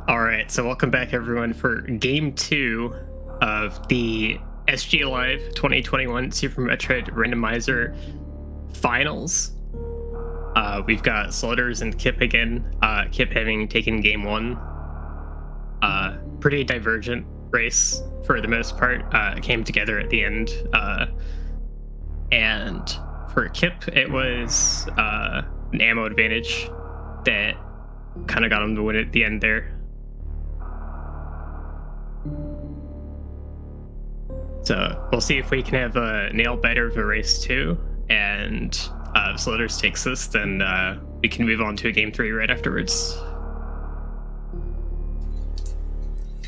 Alright, so welcome back everyone for Game 2 of the SGLIVE 2021 Super Metroid Randomizer Finals. We've got Sloaters and Kipp again, Kipp having taken Game 1. Pretty divergent race for the most part, came together at the end. And for Kipp, it was an ammo advantage that kind of got him to win at the end there. So we'll see if we can have a nail biter of a race too, and if Sloaters takes this, then we can move on to a Game 3 right afterwards.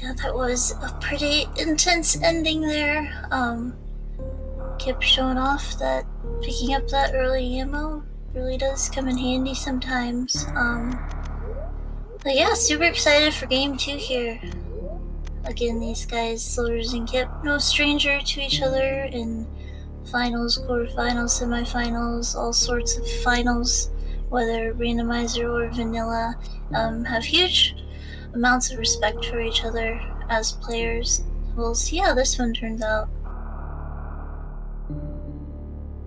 Yeah, that was a pretty intense ending there. Kipp showing off that picking up that early ammo really does come in handy sometimes. But yeah, super excited for Game 2 here. Again, these guys, Sloaters and Kipp, no stranger to each other in finals, quarterfinals, semifinals, all sorts of finals, whether randomizer or vanilla, have huge amounts of respect for each other as players. We'll see how this one turns out.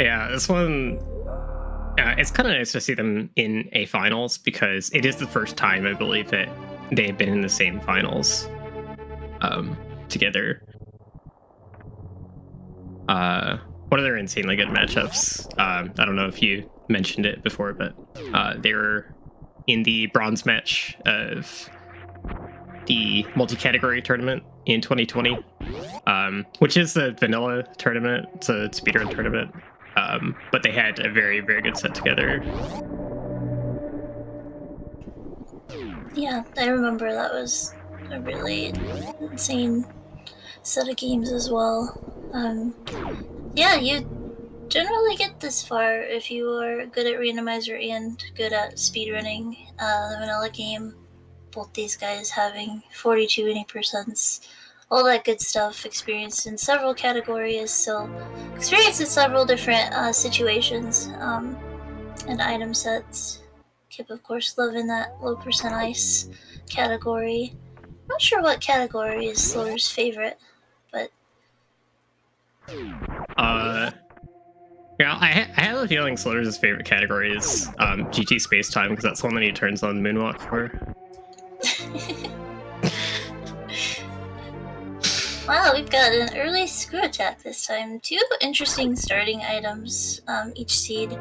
Yeah, this one, it's kind of nice to see them in a finals because it is the first time, I believe, that they've been in the same finals together. One of their insanely good matchups. I don't know if you mentioned it before, but they were in the bronze match of the multi-category tournament in 2020, which is a vanilla tournament. It's a speedrun tournament, but they had a very, very good set together. Yeah, I remember that was a really insane set of games as well. Yeah, you generally get this far if you are good at randomizer and good at speedrunning. The vanilla game, both these guys having 42 80%, all that good stuff, experienced in several categories, so experienced in several different situations and item sets. Kipp, of course, loving that low percent ice category. Not sure what category is Sloaters' favorite, but Yeah, I have a feeling Sloaters' favorite category is GT Space Time because that's the one that he turns on Moonwalk for. Wow, we've got an early screw attack this time. 2 interesting starting items, each seed.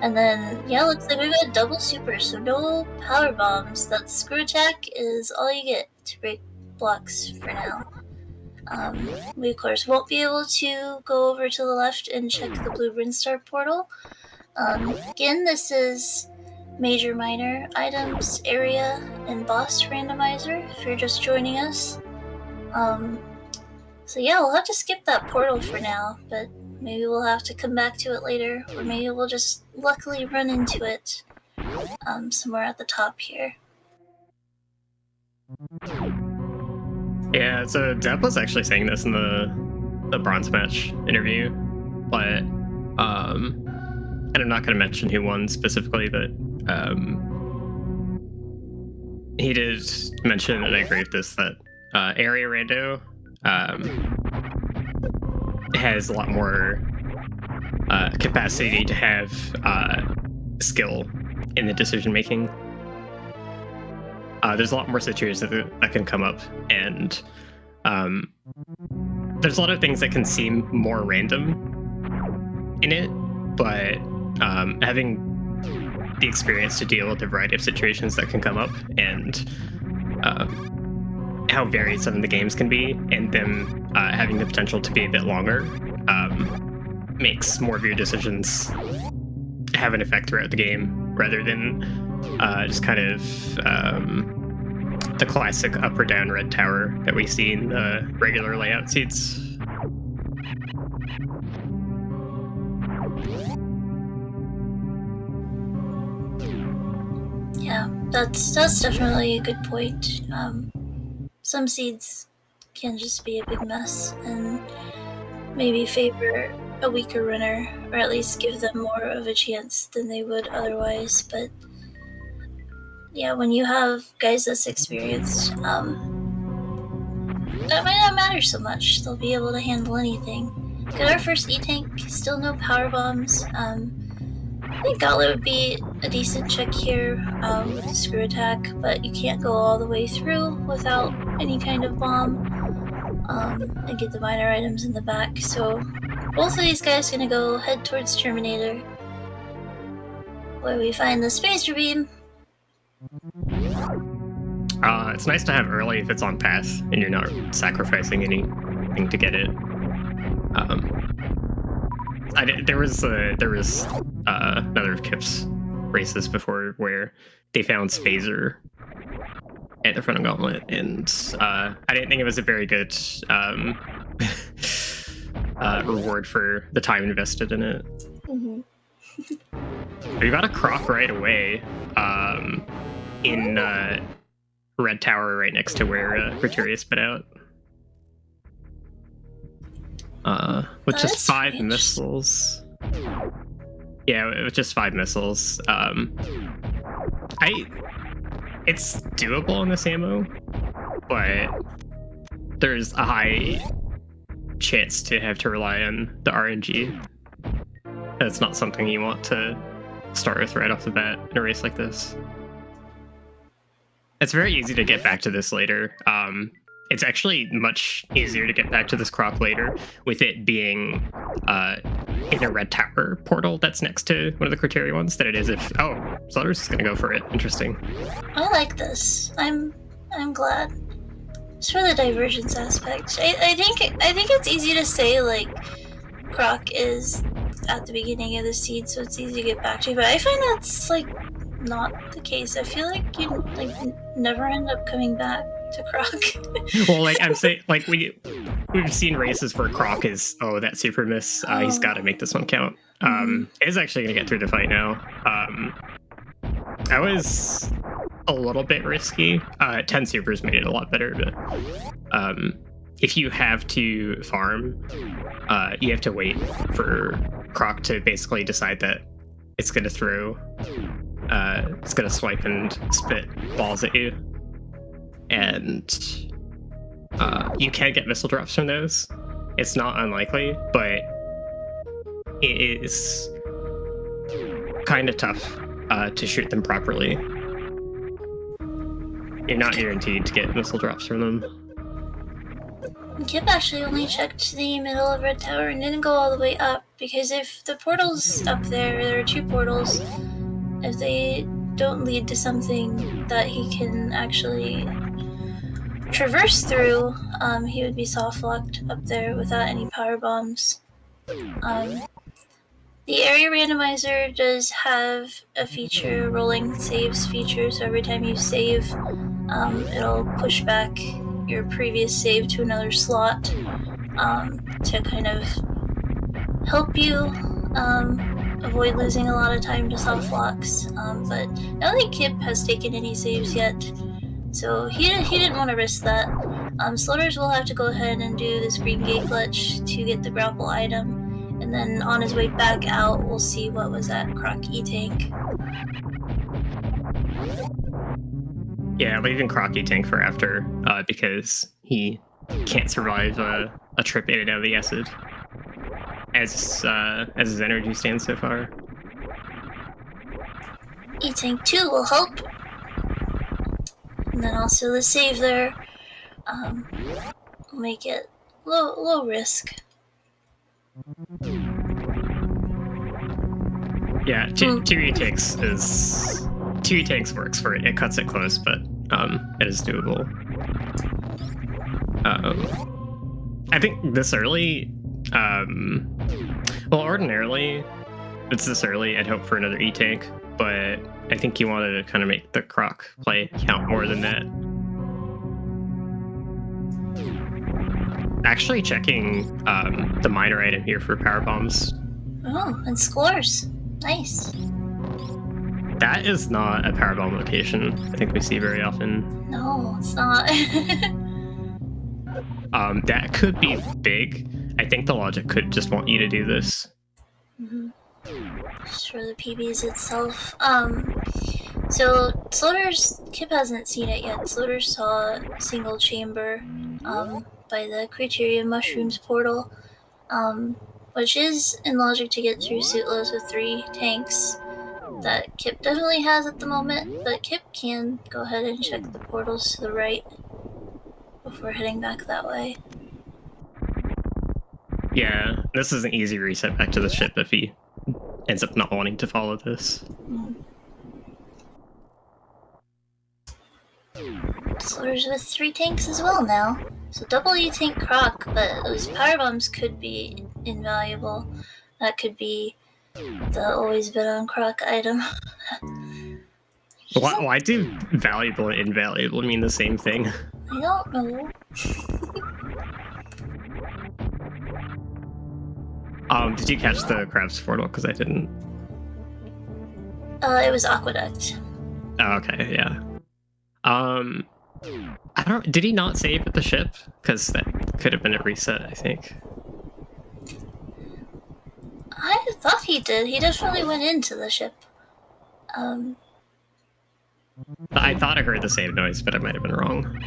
And then, yeah, looks like we've got double super, so no power bombs. That screw attack is all you get to break blocks for now. We, of course, won't be able to go over to the left and check the blue Brinstar portal. Again, this is major minor items, area, and boss randomizer if you're just joining us. So yeah, we'll have to skip that portal for now, but maybe we'll have to come back to it later, or maybe we'll just luckily run into it somewhere at the top here. Yeah, so Depp was actually saying this in the bronze match interview, but and I'm not going to mention who won specifically, but he did mention, and I agree with this, that area rando has a lot more capacity to have skill in the decision making. There's a lot more situations that can come up, and there's a lot of things that can seem more random in it, but having the experience to deal with a variety of situations that can come up and how varied some of the games can be, and them having the potential to be a bit longer, makes more of your decisions have an effect throughout the game rather than just kind of the classic up or down red tower that we see in the regular layout seats. Yeah, that's definitely a good point. Some seeds can just be a big mess and maybe favor a weaker runner, or at least give them more of a chance than they would otherwise, but yeah, when you have guys that's experienced, that might not matter so much. They'll be able to handle anything. Got our first E-Tank, still no power bombs. I think Gauntlet would be a decent check here with the screw attack, but you can't go all the way through without any kind of bomb and get the minor items in the back. So both of these guys are going to go head towards Terminator, where we find the Spacer Beam. It's nice to have early if it's on pass and you're not sacrificing anything to get it. There was another of Kipp's races before where they found Spazer at the front of Gauntlet, and I didn't think it was a very good reward for the time invested in it. Mm-hmm. We got a Croc right away in Red Tower right next to where Criteria spit out. With just 5 missiles. Yeah, with just 5 missiles. It's doable in this ammo, but there's a high chance to have to rely on the RNG. That's not something you want to start with right off the bat in a race like this. It's very easy to get back to this later. It's actually much easier to get back to this Croc later with it being in a Red Tower portal that's next to one of the Criteria ones than it is if, oh, Sloaters is going to go for it. Interesting. I like this. I'm glad. It's for the divergence aspect. I think it's easy to say, like, Croc is at the beginning of the seed, so it's easy to get back to, but I find that's, like, not the case. I feel like you, like, never end up coming back to Croc. Well, like, I'm saying, like, we've seen races where Croc is, oh, that super miss, he's got to make this one count. Is actually going to get through the fight now. That was a little bit risky. 10 supers made it a lot better, but if you have to farm, you have to wait for Croc to basically decide that it's going to throw, it's going to swipe and spit balls at you. And you can get missile drops from those. It's not unlikely, but it is kind of tough to shoot them properly. You're not guaranteed to get missile drops from them. Kipp actually only checked the middle of Red Tower and didn't go all the way up, because if the portal's up there are 2 portals, if they don't lead to something that he can actually traverse through, he would be soft locked up there without any power bombs. The area randomizer does have a feature, rolling saves feature, so every time you save, it'll push back your previous save to another slot to kind of help you avoid losing a lot of time to soft locks. But I don't think Kipp has taken any saves yet, so he didn't want to risk that. Sloaters will have to go ahead and do this green gate glitch to get the grapple item, and then on his way back out, we'll see what was at Croc E-Tank. Yeah, leaving Croc E-Tank for after, because he can't survive a trip in and out of the acid, as his energy stands so far. E-Tank 2 will help. And then also the save there will make it low risk. Yeah, 2 E-Tanks works for it. It cuts it close, but it is doable. I think this early, well, ordinarily, it's this early, I'd hope for another E-Tank, but I think you wanted to kind of make the Croc play count more than that. Actually checking the minor item here for power bombs. Oh, and scores. Nice. That is not a power bomb location I think we see very often. No, it's not. That could be big. I think the logic could just want you to do this. Just for the PBs itself. So Kipp hasn't seen it yet. Sloater saw single chamber by the Criterion Mushrooms portal, which is in logic to get through suitloads with 3 tanks that Kipp definitely has at the moment, but Kipp can go ahead and check the portals to the right before heading back that way. Yeah, this is an easy reset back to the ship if he ends up not wanting to follow this. Sloater's with 3 tanks as well now. So double E-tank Croc, but those power bombs could be invaluable. That could be the always been on Croc item. Why do valuable and invaluable mean the same thing? I don't know. Did you catch the crabs portal? Because I didn't. It was Aqueduct. Oh, okay, yeah. I don't. Did he not save at the ship? Because that could have been a reset, I think. I thought he did. He definitely went into the ship. I thought I heard the save noise, but I might have been wrong.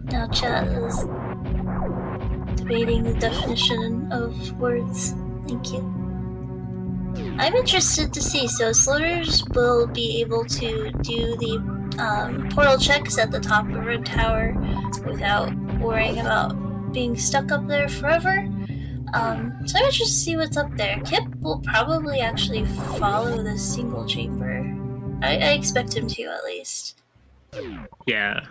Now chat is debating the definition of words. Thank you. I'm interested to see. So Sloaters will be able to do the portal checks at the top of Red Tower without worrying about being stuck up there forever. So I'm interested to see what's up there. Kipp will probably actually follow this single chamber. I expect him to, at least. Yeah.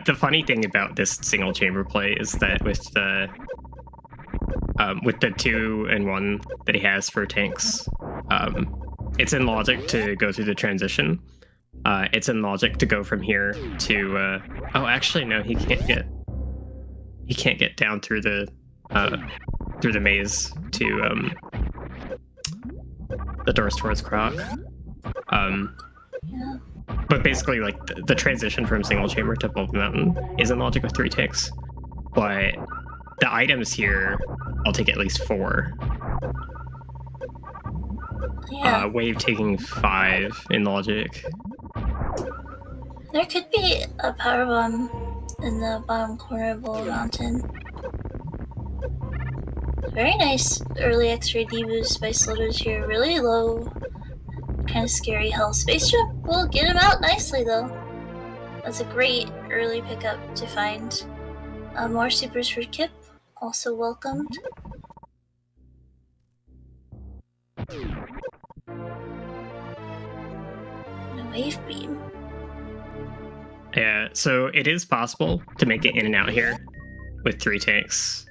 The funny thing about this single chamber play is that with the 2-in-1 that he has for tanks, it's in logic to go through the transition. It's in logic to go from here to. Oh, actually, no, he can't get down through the maze to the doors towards Croc. Yeah. But basically, like the transition from single chamber to Bulb Mountain is in logic with 3 tanks. But the items here, I'll take at least 4. Yeah. Wave taking 5 in logic. There could be a power bomb in the bottom corner of Bull Mountain. Very nice early X-ray deboost by Sloaters here. Really low, kind of scary health. Space Jump will get him out nicely though. That's a great early pickup to find. More supers for Kipp, also welcomed. And a wave beam. Yeah, so it is possible to make it in and out here with 3 tanks.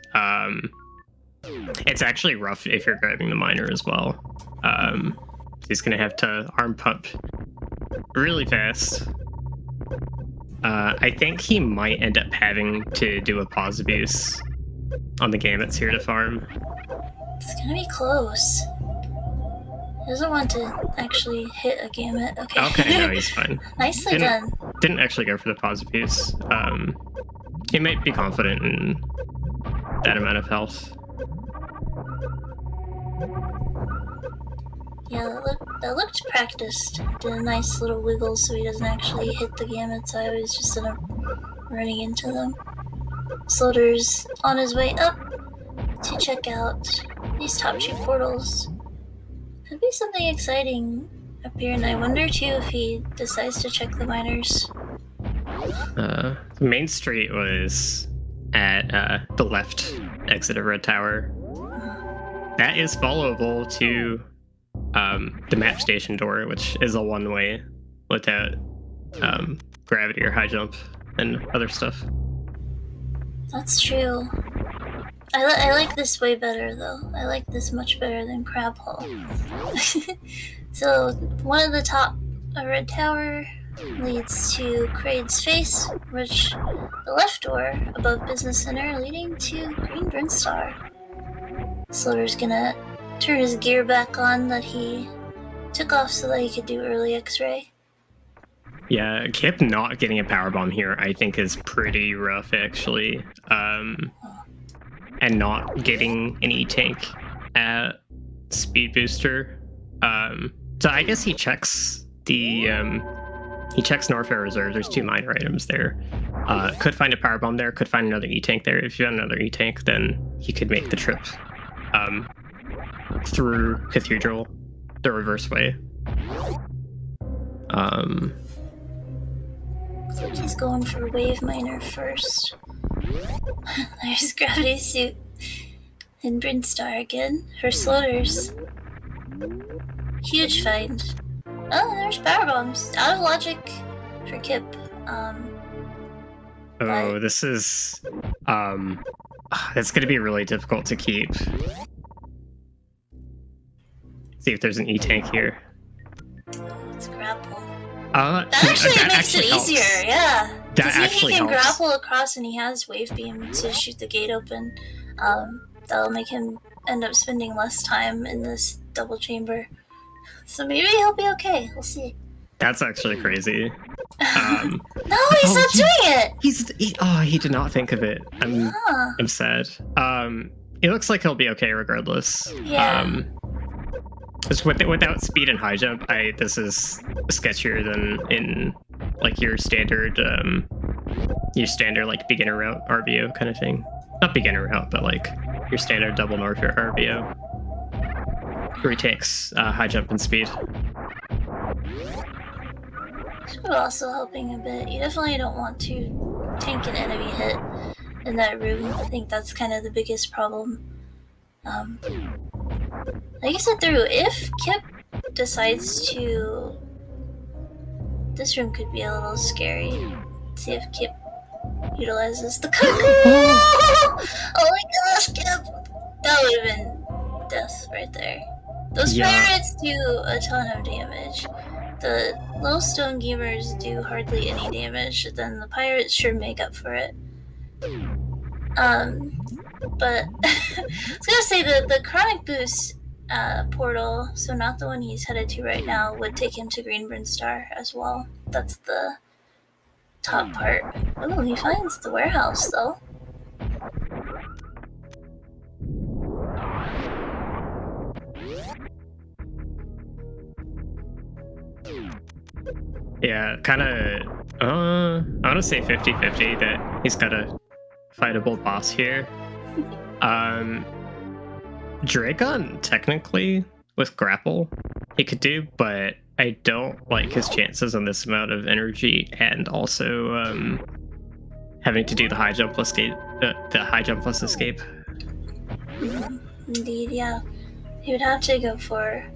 It's actually rough if you're grabbing the miner as well. He's gonna have to arm pump really fast. I think he might end up having to do a pause abuse on the gamuts here to farm. It's gonna be close. He doesn't want to actually hit a gamut. Okay. Okay, no, he's fine. Nicely done. Didn't actually go for the pause abuse. He might be confident in that amount of health. Yeah, that looked practiced. Did a nice little wiggle so he doesn't actually hit the gamuts. I was just running into them. Sloater's on his way up to check out these top 2 portals. Could be something exciting up here, and I wonder too if he decides to check the miners. Main Street was at the left exit of Red Tower. That is followable to the map station door, which is a one-way without gravity or high jump and other stuff. That's true. I like this way better though. I like this much better than Crab Hole. So one of the top of Red Tower leads to Kraid's Face, which the left door above Business Center leading to Green Brinstar. Sloater's gonna turn his gear back on that he took off so that he could do early X-ray. Yeah, Kipp not getting a power bomb here, I think, is pretty rough, actually. and not getting an E-Tank at Speed Booster. So I guess he checks the Norfair Reserve. There's 2 minor items there. Could find a power bomb there. Could find another E-Tank there. If you had another E-Tank, then he could make the trip through Cathedral the reverse way. Looks like he's going for Wave Miner first. There's Gravity Suit and Brinstar again. Her sloaters. Huge find. Oh, there's power bombs. Out of logic for Kipp. Oh, this is that's gonna be really difficult to keep. See if there's an E-Tank here. Let's grapple. That makes it helps. easier, yeah. That actually he can helps. grapple across and he has Wave Beam to shoot the gate open. That'll make him end up spending less time in this double chamber. So maybe he'll be okay. We'll see. That's actually crazy. No, he's not doing it. He did not think of it. I'm sad. It looks like he'll be okay regardless. Yeah. Just without speed and high jump, this is sketchier than in like your standard like beginner route RBO kind of thing. Not beginner route, but like your standard double Norfair RBO. Where he takes high jump and speed. But also helping a bit. You definitely don't want to tank an enemy hit in that room. I think that's kind of the biggest problem. Like I said, if Kipp decides to... This room could be a little scary. Let's see if Kipp utilizes the cuckoo! Oh my gosh, Kipp! That would have been death right there. Those pirates do a ton of damage. The little stone gamers do hardly any damage, then the pirates sure make up for it. But I was gonna say the chronic boost portal, so not the one he's headed to right now, would take him to Green Brinstar as well. That's the top part. Oh, he finds the warehouse though. Yeah, kind of. I want to say 50-50 that he's got a fightable boss here. Dragon, technically, with grapple, he could do, but I don't like his chances on this amount of energy, and also having to do the high jump plus escape. Indeed, yeah. He would have to go for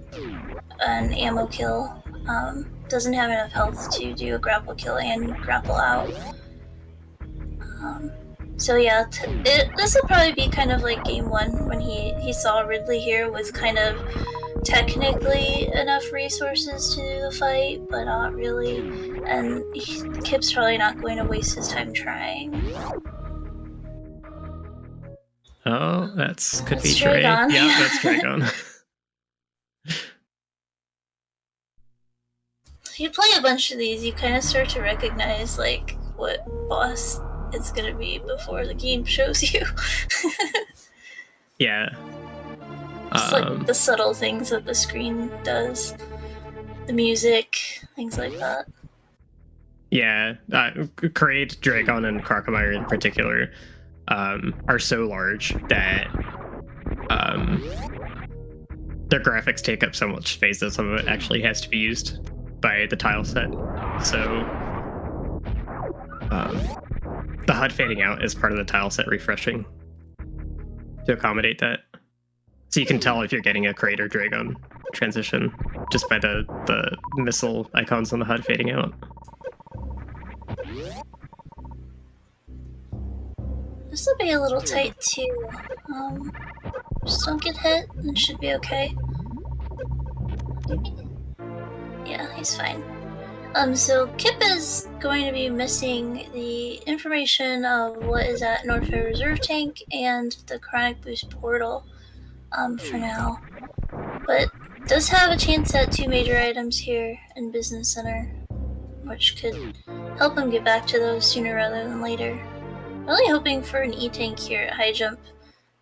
an ammo kill. Doesn't have enough health to do a grapple kill and grapple out. So yeah, this will probably be kind of like game 1 when he saw Ridley here with kind of technically enough resources to do the fight, but not really. And Kipp's probably not going to waste his time trying. Oh, could be Dragon. Yeah, that's Dragon. You play a bunch of these, you kind of start to recognize like what boss it's gonna be before the game shows you. Yeah. Just like the subtle things that the screen does, the music, things like that. Yeah, Kraid, Dragon, and Crocomire in particular are so large that their graphics take up so much space that some of it actually has to be used by the tile set. So the HUD fading out is part of the tile set refreshing to accommodate that. So you can tell if you're getting a Kraid or Dragon transition just by the missile icons on the HUD fading out. This will be a little tight too. Just don't get hit and should be okay. Yeah, he's fine. So Kipp is going to be missing the information of what is at Norfair Reserve Tank and the Chronic Boost portal for now. But does have a chance at 2 major items here in Business Center, which could help him get back to those sooner rather than later. Really hoping for an E-Tank here at High Jump.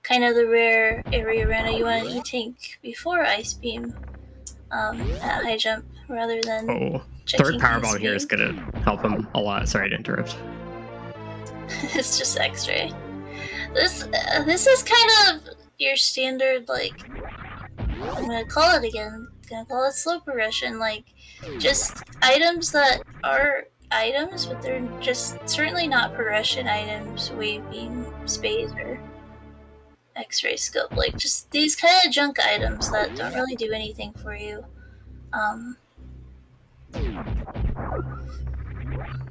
kind of the rare area Rana you want an E-Tank before Ice Beam at high jump rather than third power bomb here is gonna help him a lot. Sorry to interrupt. It's just X-ray. This is kind of your standard, like, I'm gonna call it again. I'm gonna call it slow progression. Like, just items that are items, but they're just certainly not progression items. Wave beam, space, or X-ray scope. Like, just these kind of junk items that don't really do anything for you.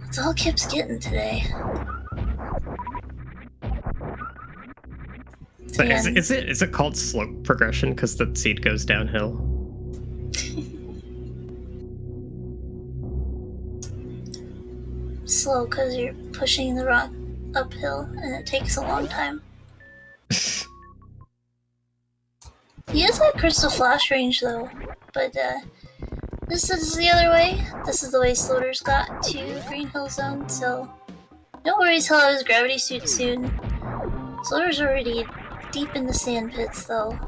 That's all Kipp's getting today. So is it called slope progression because the seed goes downhill? Slow because you're pushing the rock uphill and it takes a long time. He has that crystal flash range though, but this is the other way. This is the way Sloaters got to Green Hill Zone, so no worries, he'll have his gravity suit soon. Sloaters already deep in the sand pits though.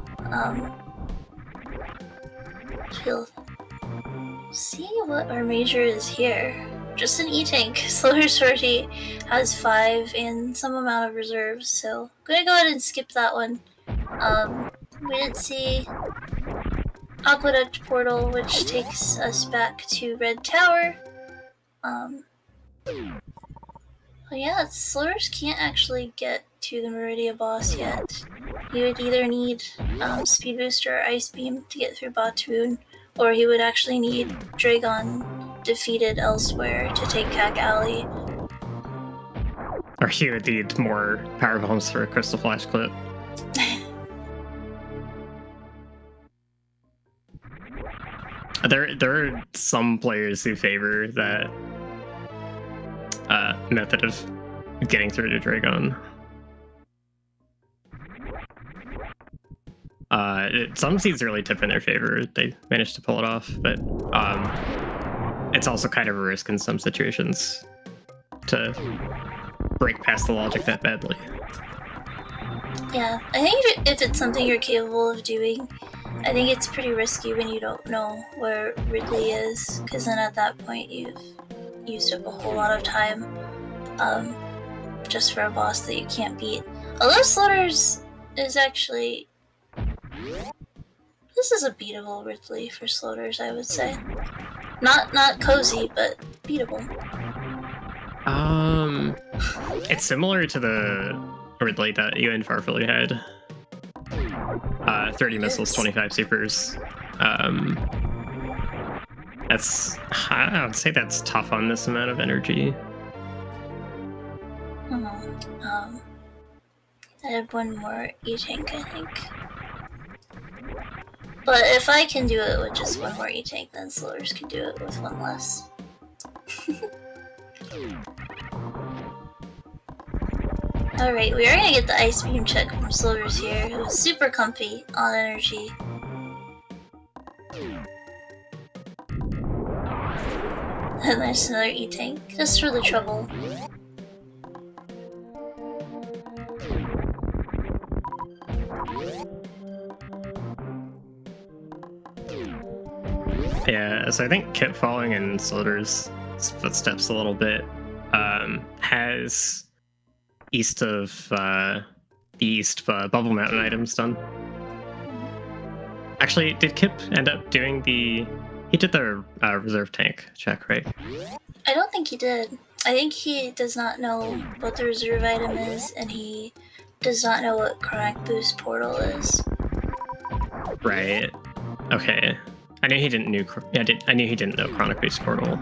We'll see what our major is here. Just an E-Tank. Sloaters already has 5 and some amount of reserves, so I'm gonna go ahead and skip that one. We did see Aqueduct Portal, which takes us back to Red Tower. Well, yeah, Sloaters can't actually get to the Meridia boss yet. He would either need Speed Boost or Ice Beam to get through Batoon, or he would actually need Dragon defeated elsewhere to take Cack Alley. Or he would need more power bombs for a Crystal Flash clip. There are some players who favor that method of getting through to Dragon. Some seeds really tip in their favor. They manage to pull it off, but it's also kind of a risk in some situations to break past the logic that badly. Yeah, I think if it's something you're capable of doing, I think it's pretty risky when you don't know where Ridley is, because then at that point you've used up a whole lot of time just for a boss that you can't beat. Although Sloaters is actually... This is a beatable Ridley for Sloaters, I would say. Not cozy, but beatable. It's similar to the Ridley that you and Farfilly had. 30 missiles, 25 supers. That's, I would say that's tough on this amount of energy. I have one more E-Tank, I think. But if I can do it with just one more E-Tank, then Sloaters can do it with one less. Alright, we are gonna get the Ice Beam check from Sloaters here, who is super comfy on energy. And there's another E-Tank, just for the trouble. Yeah, so I think Kipp following in Sloaters' footsteps a little bit has east of the east Bubble Mountain items done. Actually, did Kipp end up doing the... He did the reserve tank check, right? I don't think he did. I think he does not know what the reserve item is, and he does not know what Chronic Boost Portal is. Right. Okay. I knew he didn't know. I knew he didn't know Chronic Boost Portal.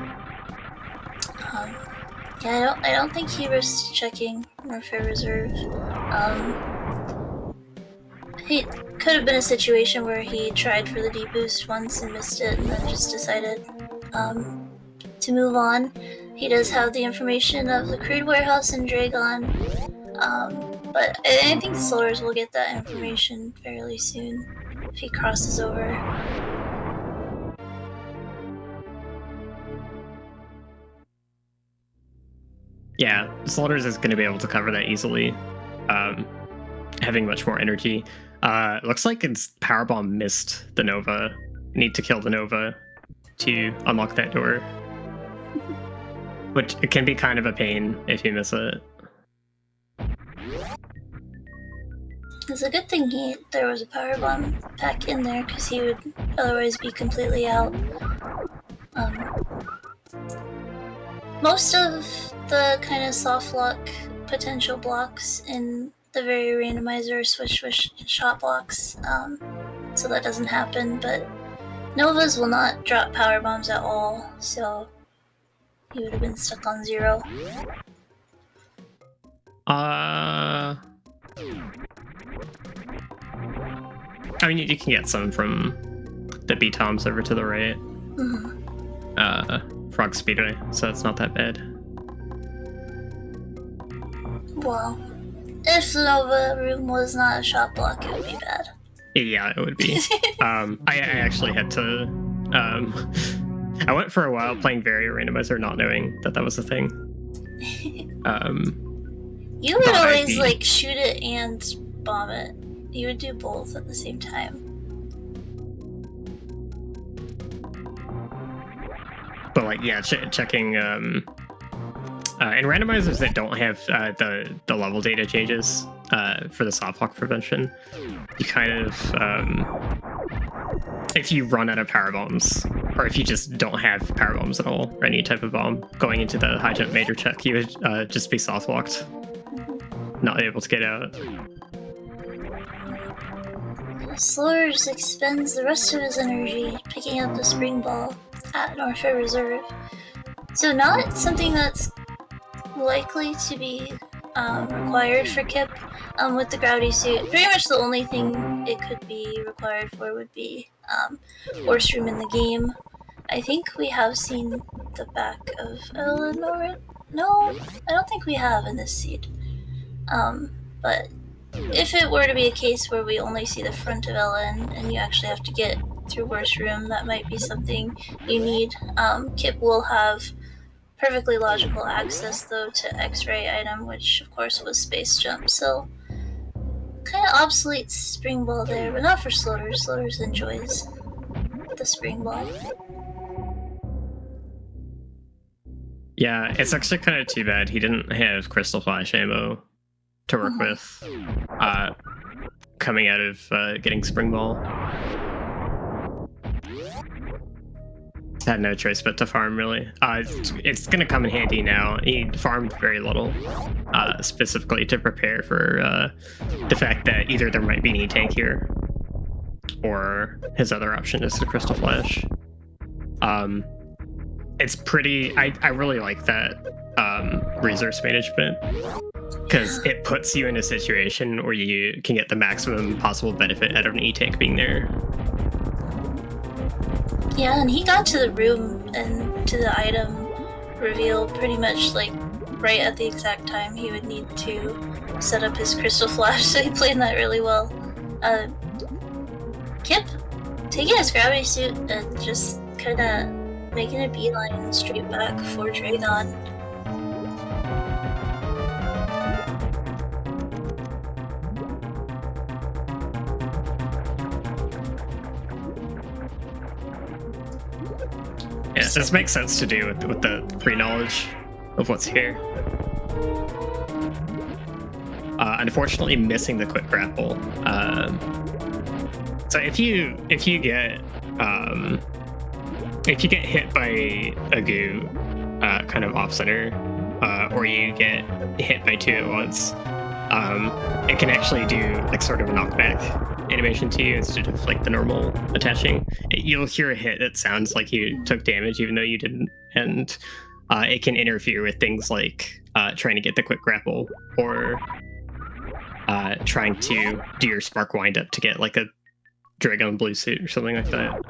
Yeah, I don't think he risked checking Warfare Reserve. It could have been a situation where he tried for the deep boost once and missed it, and then just decided to move on. He does have the information of the crude warehouse in Dragon, but I think Sloaters will get that information fairly soon if he crosses over. Yeah, Sloaters is going to be able to cover that easily. having much more energy. Looks like it's Powerbomb missed the Nova. Need to kill the Nova to unlock that door. Which it can be kind of a pain if you miss it. It's a good thing there was a Powerbomb pack in there, because he would otherwise be completely out. Most of the kind of soft lock potential blocks in the very randomizer switch shot blocks, so that doesn't happen, but Novas will not drop power bombs at all, so he would have been stuck on 0. I mean, you can get some from the B-Toms over to the right. Frog Speedway, so it's not that bad. Well, if the Nova room was not a shot block, it would be bad. Yeah, it would be. I actually had to... I went for a while playing Very Randomizer, not knowing that was a thing. You would always, like, shoot it and bomb it. You would do both at the same time. But, like, yeah, checking... in randomizers that don't have the level data changes for the soft lock prevention, you kind of... if you run out of power bombs, or if you just don't have power bombs at all, or any type of bomb, going into the high jump major check, you would just be soft locked. Not able to get out. Slurs expends the rest of his energy picking up the spring ball at North Fair Reserve. So not something that's likely to be required for Kipp with the gravity suit. Pretty much the only thing it could be required for would be horse room in the game. I think we have seen the back of Eleanor. No, I don't think we have in this seed. But if it were to be a case where we only see the front of Ellen and you actually have to get through horse room, that might be something you need. Kipp will have perfectly logical access though to X-ray item, which of course was space jump, so kind of obsolete spring ball there, but not for Sloaters. Sloaters enjoys the spring ball. Yeah, it's actually kind of too bad he didn't have Crystal Flash ammo to work with coming out of getting spring ball. Had no choice but to farm, really. It's going to come in handy now. He farmed very little, specifically to prepare for the fact that either there might be an E-Tank here, or his other option is the Crystal Flash. It's pretty... I really like that resource management, because it puts you in a situation where you can get the maximum possible benefit out of an E-Tank being there. Yeah, and he got to the room and to the item reveal pretty much like right at the exact time he would need to set up his Crystal Flash, so he played that really well. Kipp taking his gravity suit and just kind of making a beeline straight back for Dragon. Yeah, this makes sense to do with the pre-knowledge of what's here. Unfortunately, missing the quick grapple. So if you get hit by a goo kind of off center, or you get hit by 2 at once, it can actually do like sort of a knockback animation to you instead of like the normal attaching. You'll hear a hit that sounds like you took damage even though you didn't, and it can interfere with things like trying to get the quick grapple, or trying to do your spark wind up to get like a Dragon blue suit or something like that.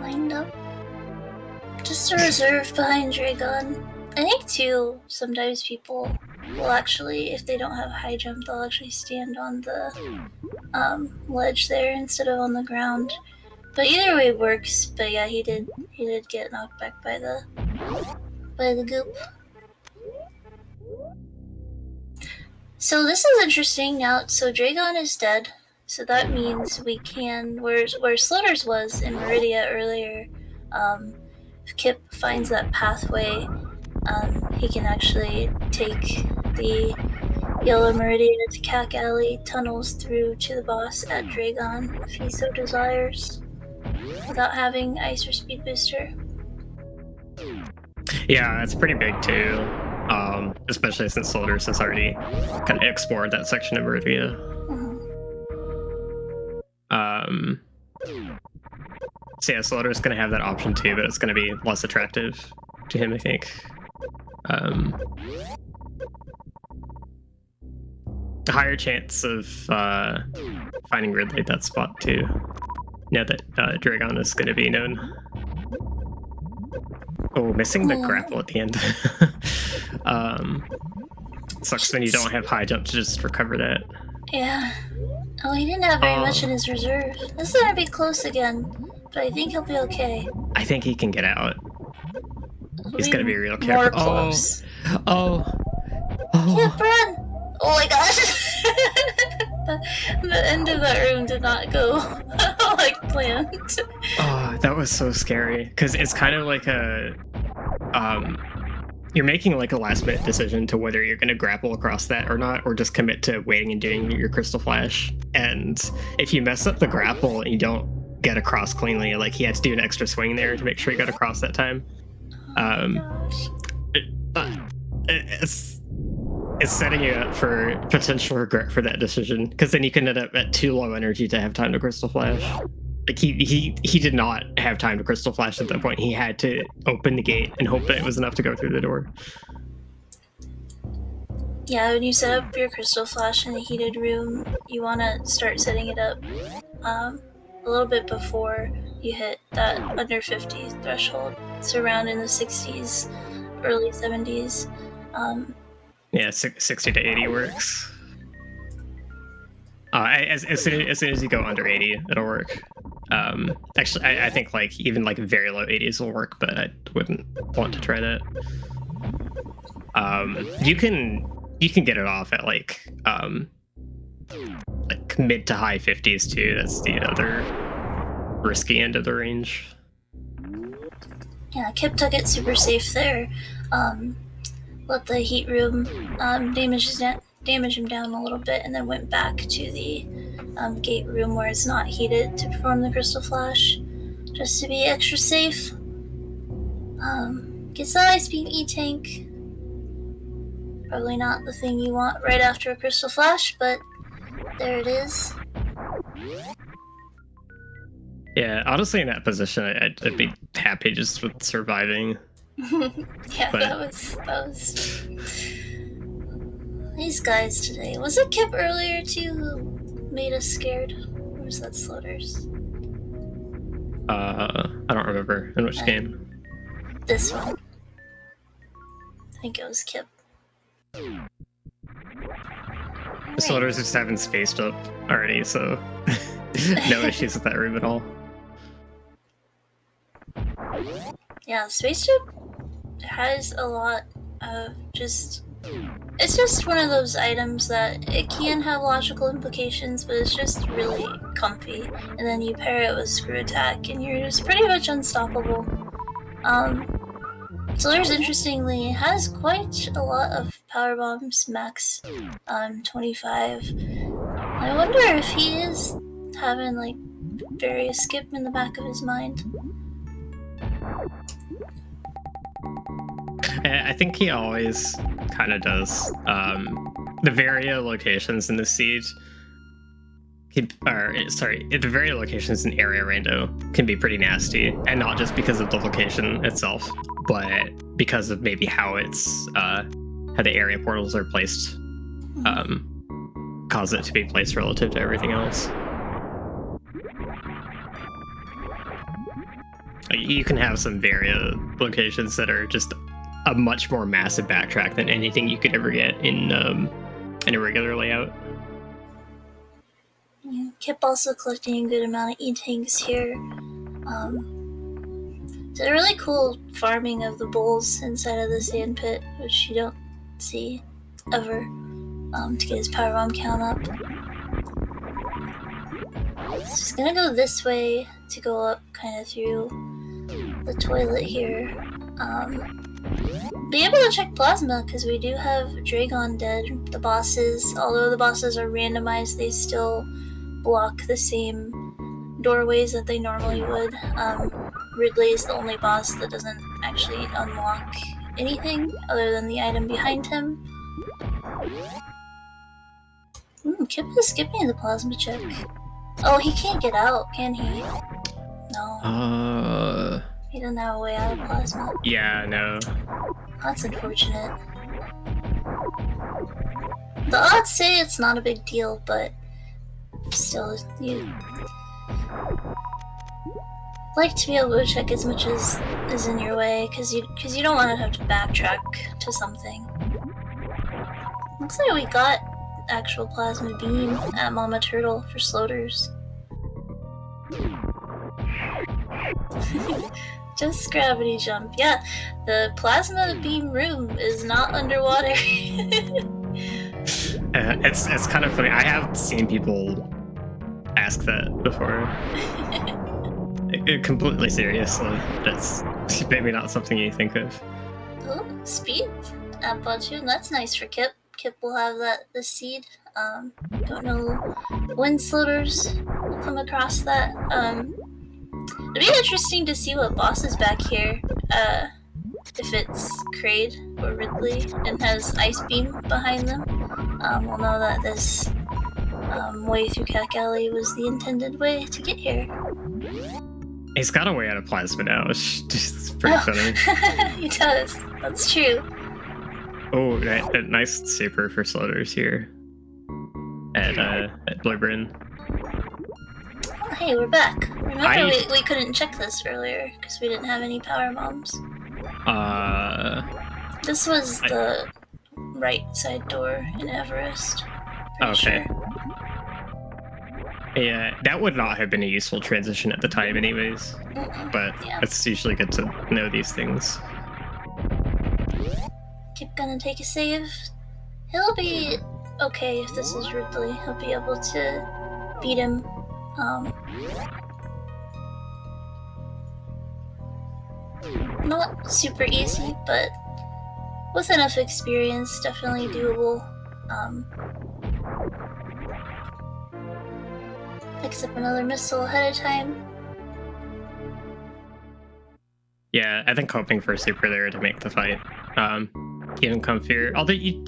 Wind up? Just a reserve behind Dragon. I think too, sometimes people will actually, if they don't have high jump, they'll actually stand on the ledge there instead of on the ground. But either way works. But yeah, he did get knocked back by the goop. So this is interesting now. So Dragon is dead. So that means we can, where Sloaters was in Meridia earlier, if Kipp finds that pathway, he can actually take the Yellow Meridia to Cack Alley tunnels through to the boss at Dragon if he so desires, without having Ice or Speed Booster. Yeah, it's pretty big too. Especially since Sloaters has already kind of explored that section of Meridia. So yeah, Sloaters gonna have that option too, but it's gonna be less attractive to him, I think. A higher chance of finding Ridley at that spot too. Now that Dragon is gonna be known. Oh, missing the grapple at the end. Sucks when you don't have high jump to just recover that. Yeah. Oh, he didn't have very much in his reserve. This is gonna be close again, but I think he'll be okay. I think he can get out. He's gonna be real more careful. close. Oh. Can't run! Oh my gosh! the end of that room did not go like planned. Oh, that was so scary. Because it's kind of like a... you're making like a last minute decision to whether you're going to grapple across that or not, or just commit to waiting and doing your Crystal Flash. And if you mess up the grapple and you don't get across cleanly, like he had to do an extra swing there to make sure he got across that time. It's setting you up for potential regret for that decision, because then you can end up at too low energy to have time to Crystal Flash. Like he did not have time to Crystal Flash at that point. He had to open the gate and hope that it was enough to go through the door. Yeah, when you set up your Crystal Flash in a heated room, you want to start setting it up a little bit before you hit that under 50 threshold. It's around in the 60s, early 70s. Yeah, 60 to 80 works. As soon as you go under 80, it'll work. Actually, I think like even like very low 80s will work, but I wouldn't want to try that. You can get it off at like mid to high 50s too. That's the other risky end of the range. Yeah, Kipp took it super safe there. Let the heat room damage him down a little bit, and then went back to the gate room where it's not heated to perform the Crystal Flash, just to be extra safe. Gets the high speed E-Tank. Probably not the thing you want right after a Crystal Flash, but there it is. Yeah, honestly, in that position, I'd be happy just with surviving. Yeah, but that was these guys today. Was it Kipp earlier too who made us scared? Or was that Sloaters? I don't remember in which game. This one. I think it was Kipp. The Sloaters just haven't spaced up already, so no issues with that room at all. Yeah, the spaceship has a lot of just... It's just one of those items that it can have logical implications, but it's just really comfy. And then you pair it with Screw Attack, and you're just pretty much unstoppable. Sloaters, interestingly, has quite a lot of power bombs, max 25. I wonder if he is having like various skip in the back of his mind. I think he always kind of does. The Varia locations in the siege, the Varia locations in Area Rando can be pretty nasty, and not just because of the location itself, but because of maybe how it's how the area portals are placed, cause it to be placed relative to everything else. You can have some Varia locations that are just a much more massive backtrack than anything you could ever get in a regular layout. Yeah, Kipp also collecting a good amount of E-Tanks here. It's a really cool farming of the bulls inside of the sand pit, which you don't see ever. to get his power bomb count up. So he's gonna go this way to go up kind of through the toilet here. Be able to check plasma because we do have Dragon dead. The bosses, although the bosses are randomized, they still block the same doorways that they normally would. Ridley is the only boss that doesn't actually unlock anything other than the item behind him. Kipp is skipping the plasma check. Oh, he can't get out, can he? No. He doesn't have a way out of plasma. Yeah, no. That's unfortunate. The odds say it's not a big deal, but still, you'd like to be able to check as much as is in your way, because you don't want to have to backtrack to something. Looks like we got actual plasma beam at Mama Turtle for sloaters. Just gravity jump. Yeah, the plasma beam room is not underwater. It's kind of funny. I have seen people ask that before. Completely seriously. That's maybe not something you think of. Oh, speed at Platoon. That's nice for Kipp. Kipp will have the seed. Don't know when sloaters will come across that. It'd be interesting to see what boss is back here. If it's Kraid or Ridley and has Ice Beam behind them. We'll know that this way through Cack Alley was the intended way to get here. He's got a way out of plasma now. It's pretty funny. He does. That's true. Oh, a nice super for sloaters here at Blurburn. Oh, hey, we're back. Remember, we couldn't check this earlier because we didn't have any power bombs. This was the right side door in Everest. Okay. Sure. Yeah, that would not have been a useful transition at the time anyways. But yeah. It's usually good to know these things. Kipp gonna take a save. He'll be okay if this is Ridley. He'll be able to beat him. Not super easy, but with enough experience, definitely doable. Picks up another missile ahead of time. Yeah, I think hoping for a super there to make the fight even comfier. Although you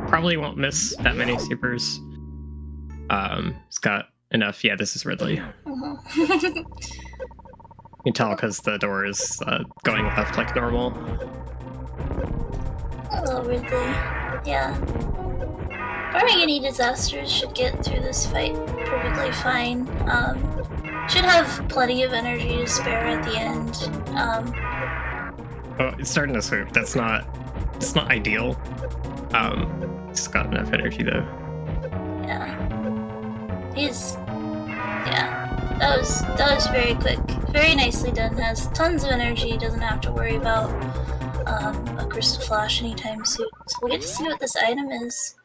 probably won't miss that many supers. It's got enough. Yeah, this is Ridley. You can tell because the door is going left like normal. Hello, Ridley. Yeah. Barring any disasters, should get through this fight perfectly fine. Should have plenty of energy to spare at the end. Oh, it's starting to swoop. It's not ideal. It's got enough energy though. Yeah. That was very quick. Very nicely done. Has tons of energy, doesn't have to worry about a crystal flash anytime soon. So we'll get to see what this item is.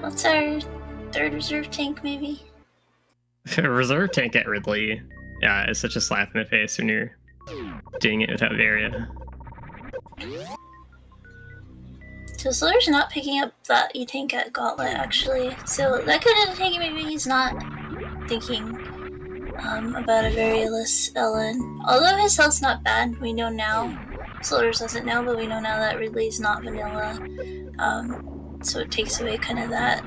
What's our third reserve tank, maybe? Reserve tank at Ridley, yeah, is such a slap in the face when you're doing it without Varia. So Slur's not picking up that E-tank at Gauntlet, actually. So that could indicate maybe he's not thinking about a Varialist Ellen. Although his health's not bad, we know now. Slurs doesn't know, but we know now that Ridley's not vanilla. So it takes away kind of that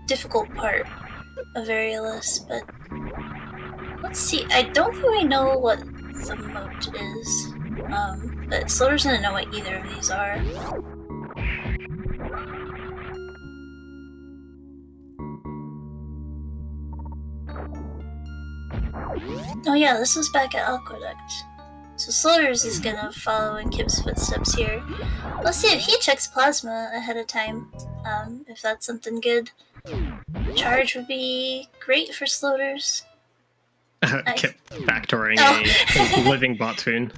difficult part of Varialist. But let's see. I don't think we know what the moat is. But Slurs doesn't know what either of these are. Oh yeah, this was back at Aqueduct. So Slurs is gonna follow in Kipp's footsteps here. Let's see if he checks plasma ahead of time. If that's something good. Charge would be great for Sloaters. Kipp backdooring a living bot spoon.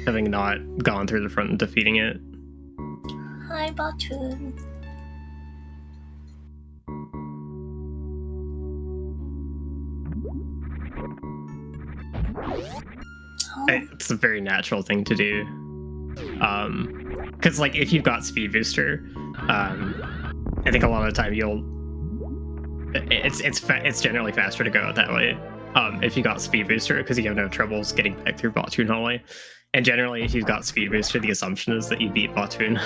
Having not gone through the front and defeating it. Hi, Batoon. Oh. It's a very natural thing to do. Because like if you've got speed booster, I think a lot of the time it's generally faster to go out that way. If you got speed booster, because you have no troubles getting back through Batoon hallway. And generally, if you've got speed booster, the assumption is that you beat Batoon.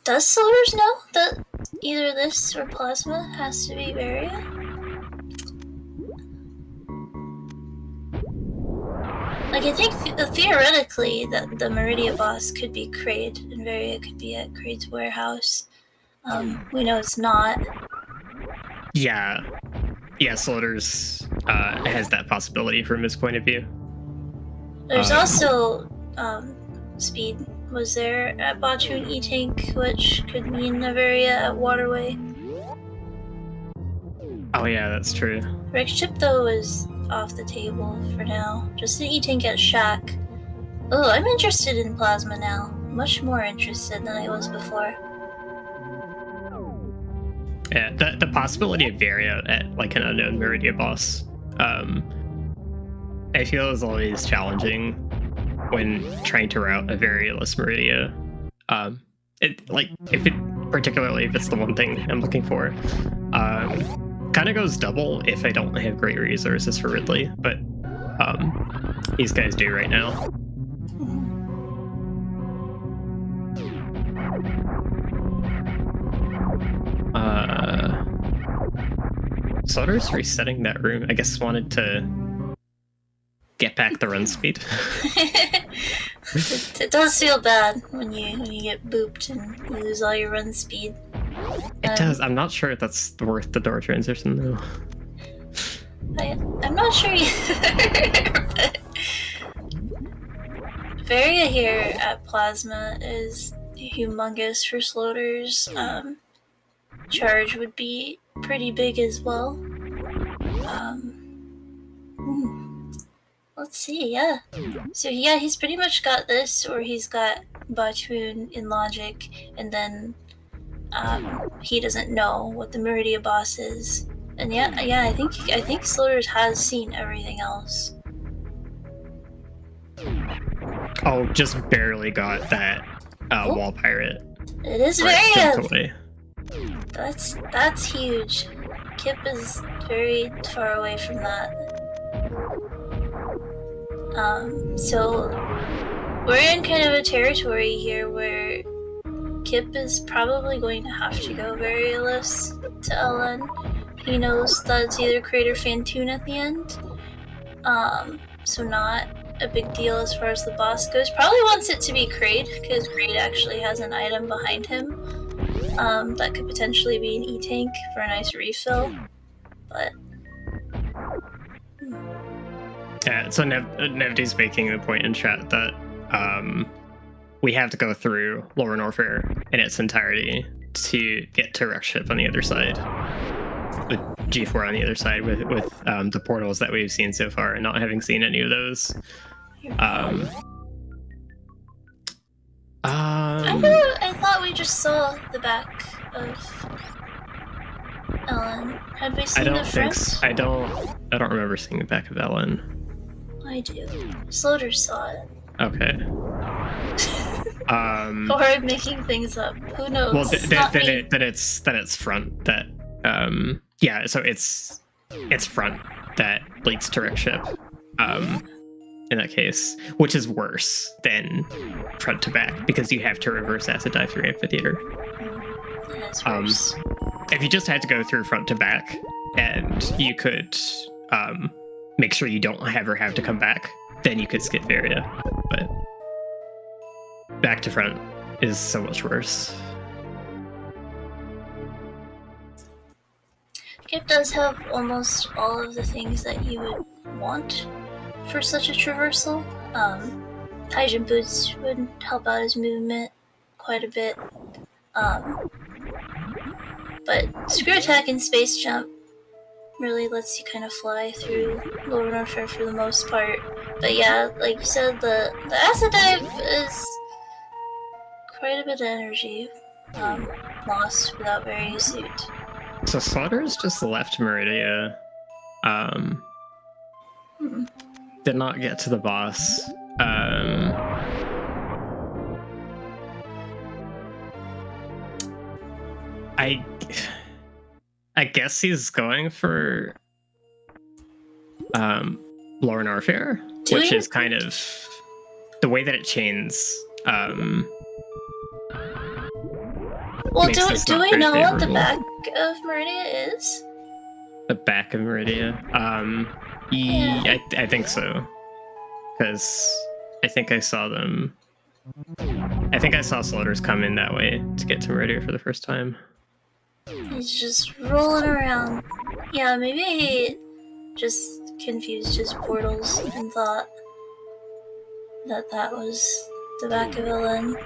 Does Sloaters know that either this or Plasma has to be Varia? Like, I think theoretically that the Meridia boss could be Kraid, and Varia could be at Kraid's warehouse. We know it's not. Yeah, Sloaters has that possibility from his point of view. There's also Speed was there at Batoon E-Tank, which could mean Varia at Waterway. Oh yeah, that's true. Rick Chip, though, is off the table for now. Just an E-Tank at Shack. Oh, I'm interested in Plasma now. Much more interested than I was before. Yeah, the possibility of Varia at like an unknown Meridia boss, I feel is always challenging when trying to route a Varialess Meridia. Particularly if it's the one thing I'm looking for, kind of goes double if I don't have great resources for Ridley, but these guys do right now. Sloaters resetting that room. I guess wanted to get back the run speed. It does feel bad when you get booped and you lose all your run speed. It does. I'm not sure if that's worth the door transition though. I'm not sure either. But Varia here at Plasma is humongous for Sloaters. Charge would be pretty big as well. Let's see, yeah. So yeah, he's pretty much got this, or he's got Batoon in Logic, and then he doesn't know what the Meridia boss is. And yeah, I think Sloaters has seen everything else. Oh, just barely got that wall pirate. It is Varia. That's huge. Kipp is very far away from that. So we're in kind of a territory here where Kipp is probably going to have to go Varialess to LN. He knows that it's either Kraid or Fantoon at the end. So not a big deal as far as the boss goes. Probably wants it to be Kraid, because Kraid actually has an item behind him. That could potentially be an E-Tank for a nice refill, but... Yeah, so Nevdy's making the point in chat that we have to go through Lower Norfair in its entirety to get to Wreck Ship on the other side. With G4 on the other side, with the portals that we've seen so far, and not having seen any of those. I thought we just saw the back of Ellen. Had we seen the front? I don't remember seeing the back of Ellen. I do. Sloaters saw it. Okay. Or I'm making things up. Who knows? Well, that it's front that yeah. So it's front that leads to Wreck Ship. In that case, which is worse than front to back because you have to reverse acid dive through amphitheater. That's worse. If you just had to go through front to back, and you could make sure you don't ever have to come back, then you could skip Varia. But back to front is so much worse. Kipp does have almost all of the things that you would want for such a traversal. High jump boots would help out his movement quite a bit. But screw attack and space jump really lets you kind of fly through Lower Norfair for the most part. But yeah, like you said, the acid dive is quite a bit of energy lost without wearing a suit. So Slaughter's just left Meridia. Did not get to the boss. I guess he's going for Lower Norfair, which is kind of the way that it chains. Well, do we know what the back of Meridia is? The back of Meridia? Yeah. I think so. Because I think I saw them. I think I saw Slaughters come in that way to get to Meridia for the first time. He's just rolling around. Yeah, maybe he just confused his portals and thought that was the back of Ellen.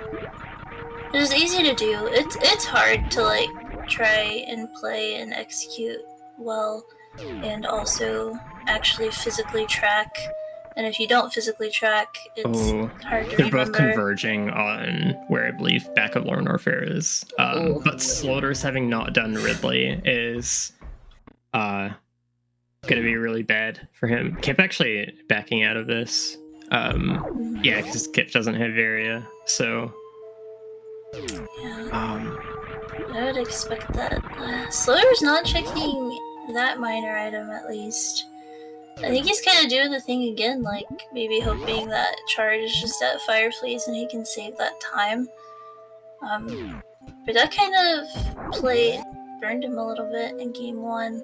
It was easy to do. It's hard to like try and play and execute well, and also actually physically track. And if you don't physically track, it's hard to remember. They're both converging on where I believe back of Lower Norfair is. But Sloaters having not done Ridley is gonna be really bad for him. Kipp actually backing out of this. Yeah, because Kipp doesn't have Varia, so yeah. I would expect that. Sloater's not checking that minor item at least. I think he's kind of doing the thing again, like maybe hoping that Charge is just at Fireflies and he can save that time. But that kind of play burned him a little bit in game 1.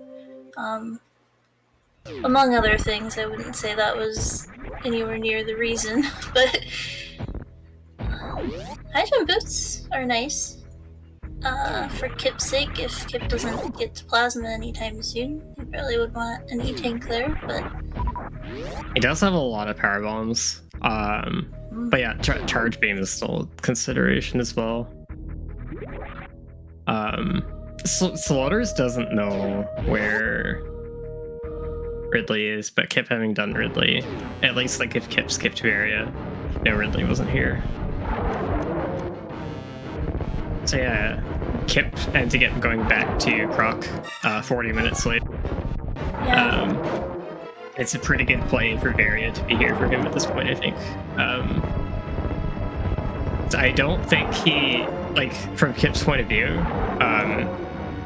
Among other things, I wouldn't say that was anywhere near the reason, but high jump boots are nice. For Kipp's sake, if Kipp doesn't get to Plasma anytime soon, he probably would want an E-Tank there, but... He does have a lot of power bombs. But yeah, Charge Beam is still a consideration as well. Slaughters doesn't know where Ridley is, but Kipp having done Ridley, at least like if Kipp skipped Varia, no, Ridley wasn't here. So yeah, Kipp ends up going back to Croc 40 minutes later. Yeah. It's a pretty good play for Varia to be here for him at this point, I think. So I don't think he, like, from Kipp's point of view,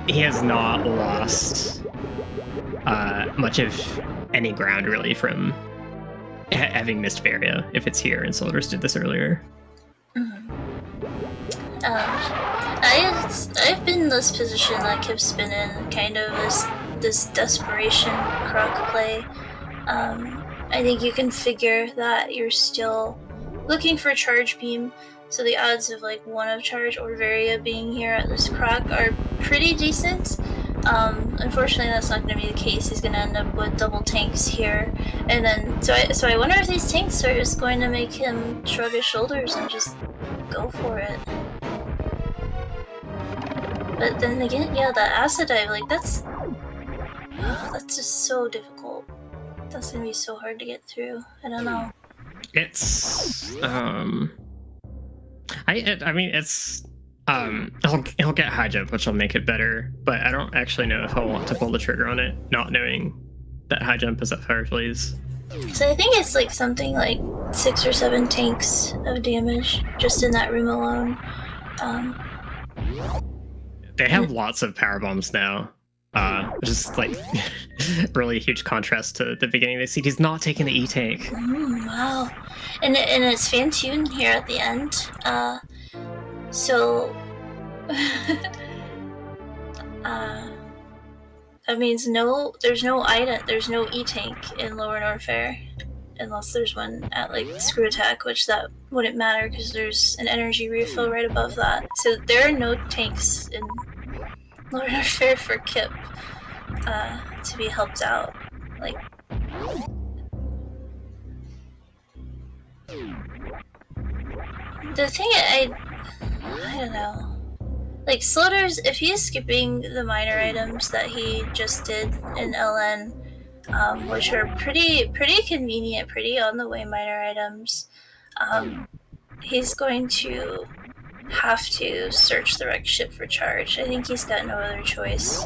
he has not lost much of any ground, really, from having missed Varia, if it's here, and Soldiers did this earlier. I've been in this position that Kipp's been in, kind of this desperation Croc play. I think you can figure that you're still looking for Charge Beam, so the odds of like one of Charge or Varia being here at this Croc are pretty decent. Unfortunately, that's not going to be the case. He's going to end up with double tanks here, and then so I wonder if these tanks are just going to make him shrug his shoulders and just go for it. But then again, yeah, that acid dive, like that's just so difficult. That's gonna be so hard to get through. I don't know. It's I mean it's he'll get high jump, which will make it better, but I don't actually know if he'll want to pull the trigger on it, not knowing that high jump is at Fireflies. So I think it's like something like 6 or 7 tanks of damage just in that room alone. They have lots of power bombs now, which is like really huge contrast to the beginning of the seed. He's not taking the E-Tank. Wow. And it's Fantune here at the end. So that means there's no item, there's no E-Tank in Lower Norfair. Unless there's one at like Screw Attack, which that wouldn't matter because there's an energy refill right above that. So there are no tanks in Lower Norfair for Kipp to be helped out. Like, the thing I don't know. like Sloaters, if he's skipping the minor items that he just did in LN, which are pretty convenient, pretty on the way minor items, he's going to have to search the wrecked ship for charge. I think he's got no other choice.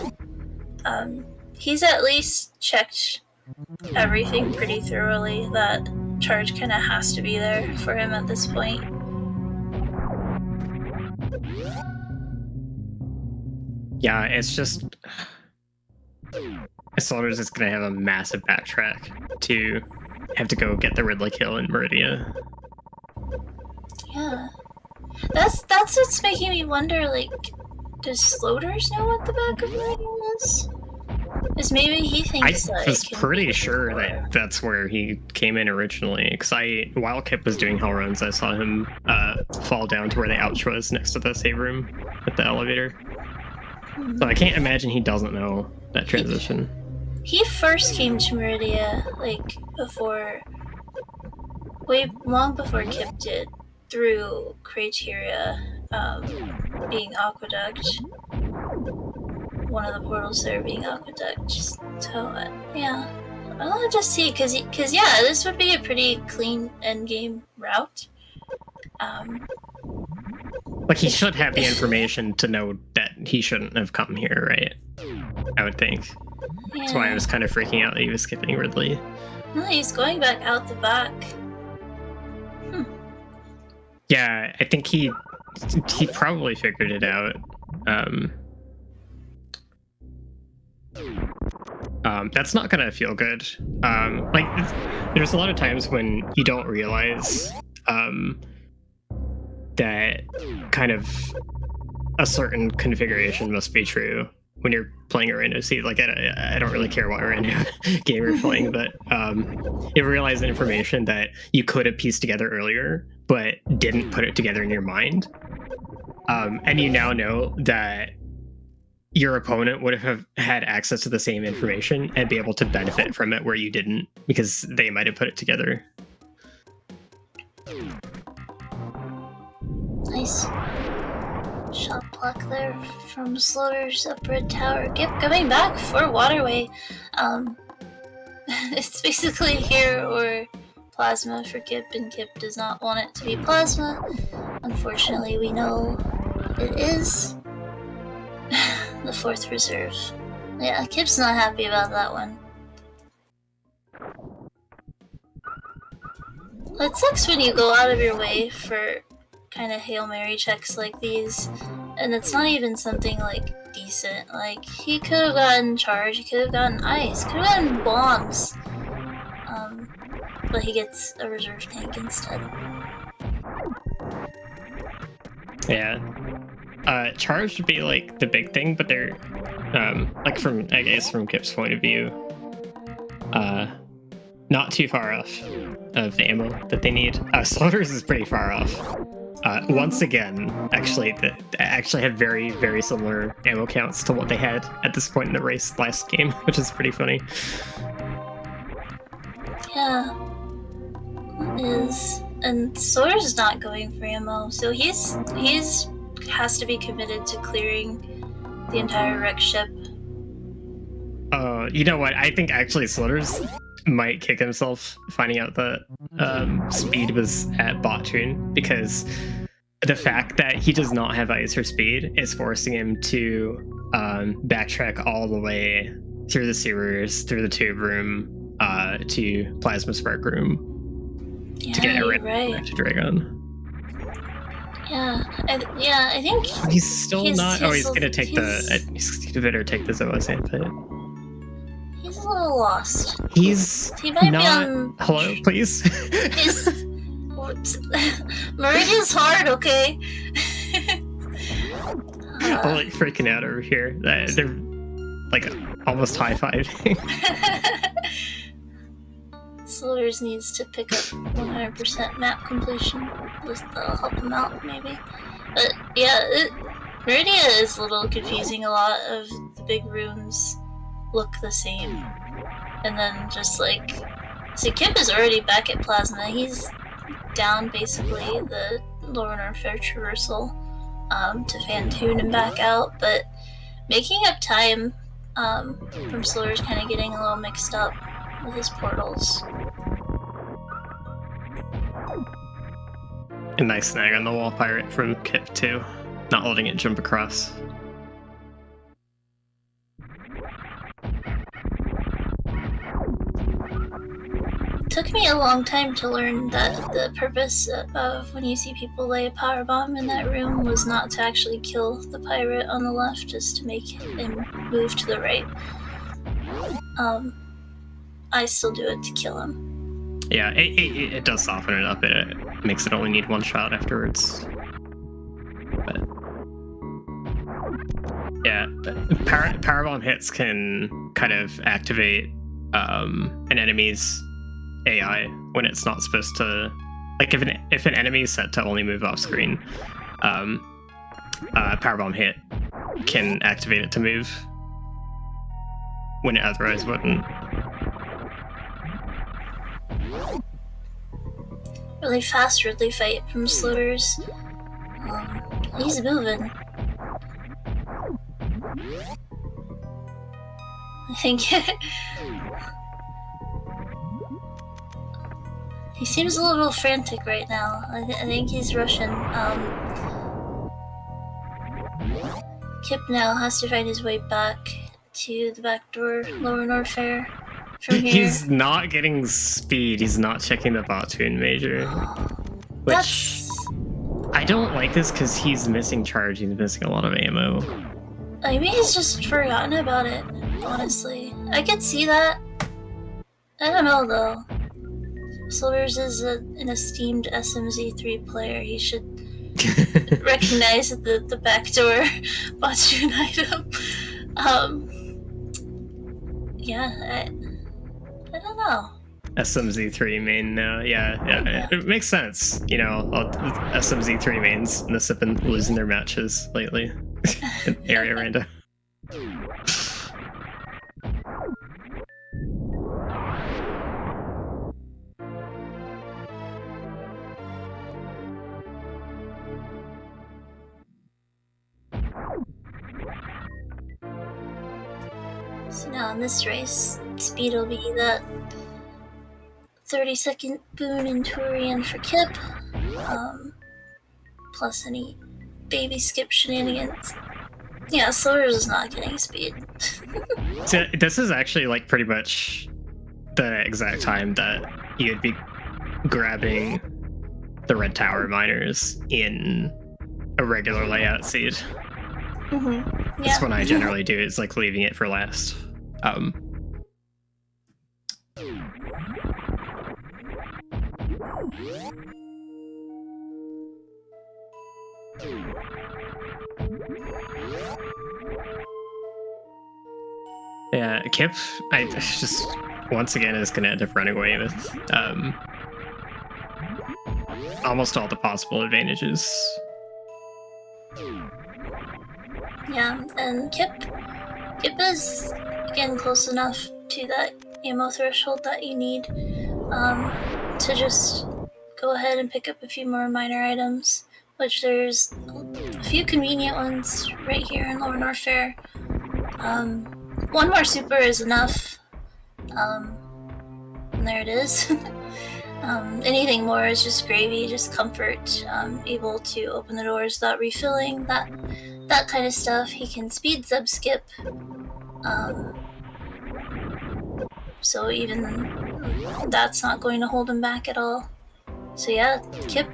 He's at least checked everything pretty thoroughly that charge kind of has to be there for him at this point. Yeah, it's just Slaughters is gonna have a massive backtrack to have to go get the Ridley kill in Meridia. Yeah, that's what's making me wonder. Like, does Sloaters know what the back of Meridia is? Because maybe he thinks I was pretty sure that that's where he came in originally. Because while Kipp was doing hell runs, I saw him fall down to where the ouch was next to the save room at the elevator. So I can't imagine he doesn't know that transition. He first came to Meridia, like, long before Kipp did, through Criteria, being Aqueduct. One of the portals there being Aqueduct. So, yeah. I'll just see, because yeah, this would be a pretty clean endgame route. Like, he should have the information to know that he shouldn't have come here, right? I would think. Yeah. That's why I was kind of freaking out that he was skipping Ridley. No, he's going back out the back. Yeah, I think he probably figured it out. That's not gonna feel good. Like, there's a lot of times when you don't realize that kind of a certain configuration must be true when you're playing a random seed. Like, I don't really care what random game you're playing, but you realize information that you could have pieced together earlier, but didn't put it together in your mind. And you now know that your opponent would have had access to the same information and be able to benefit from it where you didn't, because they might have put it together. Nice. Shot block there from Slaughter's up red tower. Kipp coming back for Waterway. It's basically here or Plasma for Kipp, and Kipp does not want it to be Plasma. Unfortunately, we know it is the 4th reserve. Yeah, Kipp's not happy about that one. It sucks when you go out of your way for kind of Hail Mary checks like these, and it's not even something like decent. Like, he could have gotten charge, he could have gotten ice, could have gotten bombs, but he gets a reserve tank instead. Yeah, charge would be like the big thing, but they're like, from Kipp's point of view, not too far off of the ammo that they need. Slaughters is pretty far off. Once again, actually had very, very similar ammo counts to what they had at this point in the race last game, which is pretty funny. Yeah, it is. And Slaughters is not going for ammo, so he's has to be committed to clearing the entire wreck ship. You know what? I think actually Slaughters might kick himself finding out that speed was at bot tune, because the fact that he does not have ice or speed is forcing him to backtrack all the way through the sewers, through the tube room, to Plasma Spark room, to get it right to Dragon. Yeah, I think he's still not. He's gonna take he's better take the Zoa Sandpit. He's a little lost. He might be on. Hello, please. Meridia's hard, okay? I'm like freaking out over here. They're like almost high-fiving. Slaughters needs to pick up 100% map completion. That'll help him out, maybe. But yeah, Meridia is a little confusing. A lot of the big rooms look the same. And then just like... See, Kipp is already back at Plasma. He's down basically the Lower North Fair traversal. to fan tune and back out, but making up time from Sloater's kind of getting a little mixed up with his portals. A nice snag on the wall pirate from Kipp too, not letting it jump across. It took me a long time to learn that the purpose of when you see people lay a power bomb in that room was not to actually kill the pirate on the left, just to make him move to the right. I still do it to kill him. Yeah, it does soften it up. It makes it only need one shot afterwards. But yeah, powerbomb hits can kind of activate an enemy's AI when it's not supposed to. Like if an enemy is set to only move off screen, powerbomb hit can activate it to move when it otherwise wouldn't. Really fast Ridley fight from Sloaters. He's moving. I think he seems a little frantic right now. I think he's rushing. Kipp now has to find his way back to the back door, Lower Norfair. From here. He's not getting speed. He's not checking the bot tune major. Which I don't like this because he's missing charge. He's missing a lot of ammo. Maybe he's just forgotten about it, honestly. I could see that. I don't know, though. Sloaters is an esteemed SMZ3 player. He should recognize the backdoor bot-tune item. Yeah, I don't know. SMZ3 main now, yeah, it makes sense. You know, SMZ3 mains have been losing their matches lately in area random. So now in this race, speed will be that 30-second boon in Turian for Kipp, plus any baby skip shenanigans. Yeah, Sloaters is not getting speed. So this is actually like pretty much the exact time that you'd be grabbing the red tower miners in a regular layout seed. Mm-hmm. That's what I generally do, is like leaving it for last. Yeah, Kipp, I just once again is gonna end up running away with almost all the possible advantages. Yeah, and Kipp is again close enough to that ammo threshold that you need to just go ahead and pick up a few more minor items, which there's a few convenient ones right here in Lower Norfair. One more super is enough, and there it is. Anything more is just gravy, just comfort, able to open the doors without refilling, that kind of stuff. He can speed sub skip, so even that's not going to hold him back at all. So yeah, Kipp,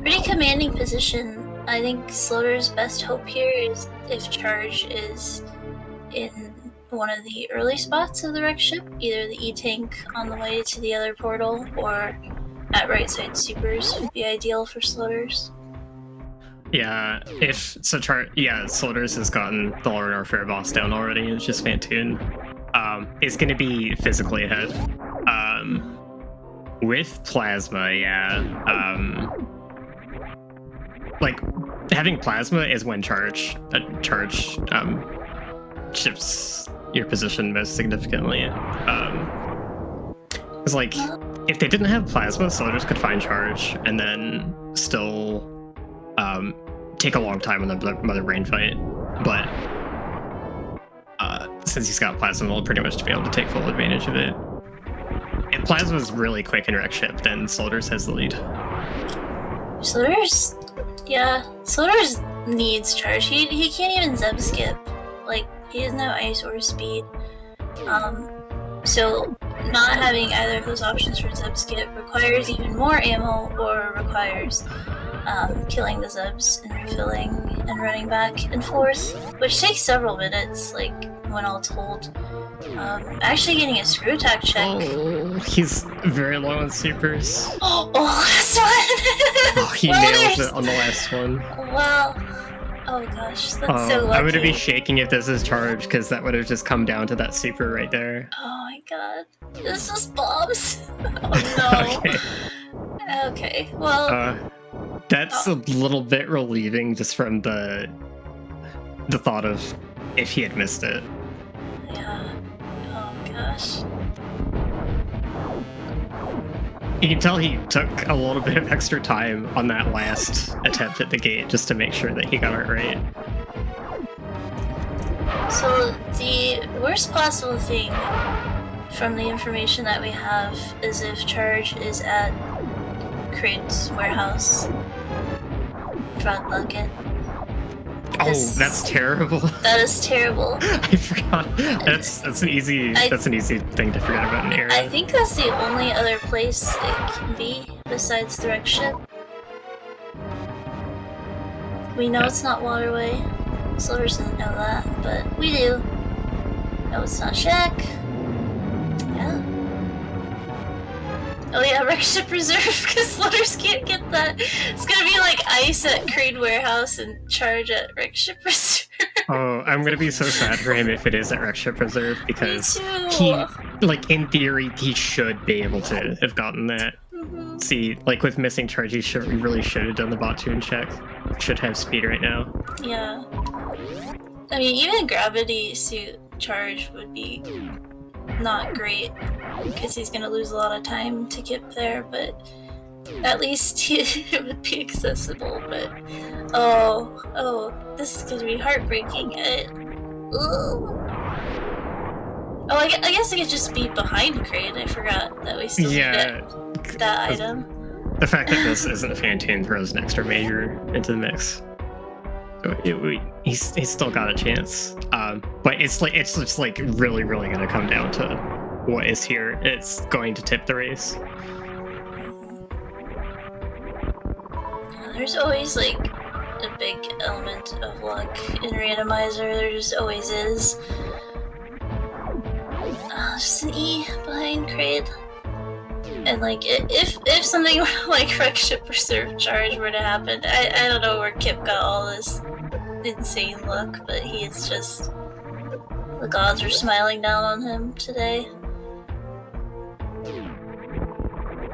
pretty commanding position. I think Sloater's best hope here is if charge is in one of the early spots of the wreck ship, either the E-tank on the way to the other portal or at right side supers would be ideal for Sloaters. Yeah, Sloaters has gotten the Lower Norfair boss down already. It's just Fantoon. It's going to be physically ahead. With Plasma, yeah. Like, having Plasma is when charge shifts your position most significantly. It's like, if they didn't have Plasma, Sloaters could find charge and then still take a long time on the Mother Brain fight, but since he's got Plasma, we'll pretty much be able to take full advantage of it. If Plasma's really quick in Wreck Ship, then Sloaters has the lead. Sloaters, yeah, Sloaters needs charge. He can't even Zeb skip. Like, he doesn't have ice or speed. So not having either of those options for Zeb skip requires even more ammo, or requires killing the Zebs and refilling and running back and forth, which takes several minutes, like, when all told. Actually getting a screw attack check. Oh, he's very low on supers. Oh, last one! Oh, he nailed it on the last one. Wow. Oh gosh, that's so lucky. I would be shaking if this is charged, because that would have just come down to that super right there. Oh my god. This is bombs. Oh no. Okay. Okay, well... that's a little bit relieving, just from the thought of if he had missed it. Yeah. Oh gosh. You can tell he took a little bit of extra time on that last attempt at the gate just to make sure that he got it right. So the worst possible thing from the information that we have is if charge is at Crate's warehouse. Front bucket. Oh, that's terrible. That is terrible. I forgot. That's an easy thing to forget about an area. I think that's the only other place it can be besides the Wreck Ship. We know it's not Waterway. Sloaters doesn't know that, but we do. No, it's not Shack. Yeah. Oh yeah, Wreck Ship Reserve, because Sloaters can't get that. It's gonna be like ice at Crane Warehouse and charge at Wreck Ship Reserve. Oh, I'm gonna be so sad for him if it is at Wreck Ship Reserve, because he, like, in theory, he should be able to have gotten that. Mm-hmm. See, like, with missing charge, he really should have done the bot tune check. Should have speed right now. Yeah. I mean, even gravity suit charge would be not great, because he's gonna lose a lot of time to get there, but at least it would be accessible. But oh, this is gonna be heartbreaking. I guess I could just be behind Crate. I forgot that we still get that item. The fact that this isn't Fantoon throws an extra major into the mix. He's still got a chance, but it's just like really gonna come down to what is here. It's going to tip the race. There's always like a big element of luck in Randomizer. There just always is. Just an E behind Crate. And like, if something like Wreck Ship Reserve charge were to happen, I don't know where Kipp got all this insane luck, but he is just... the gods are smiling down on him today.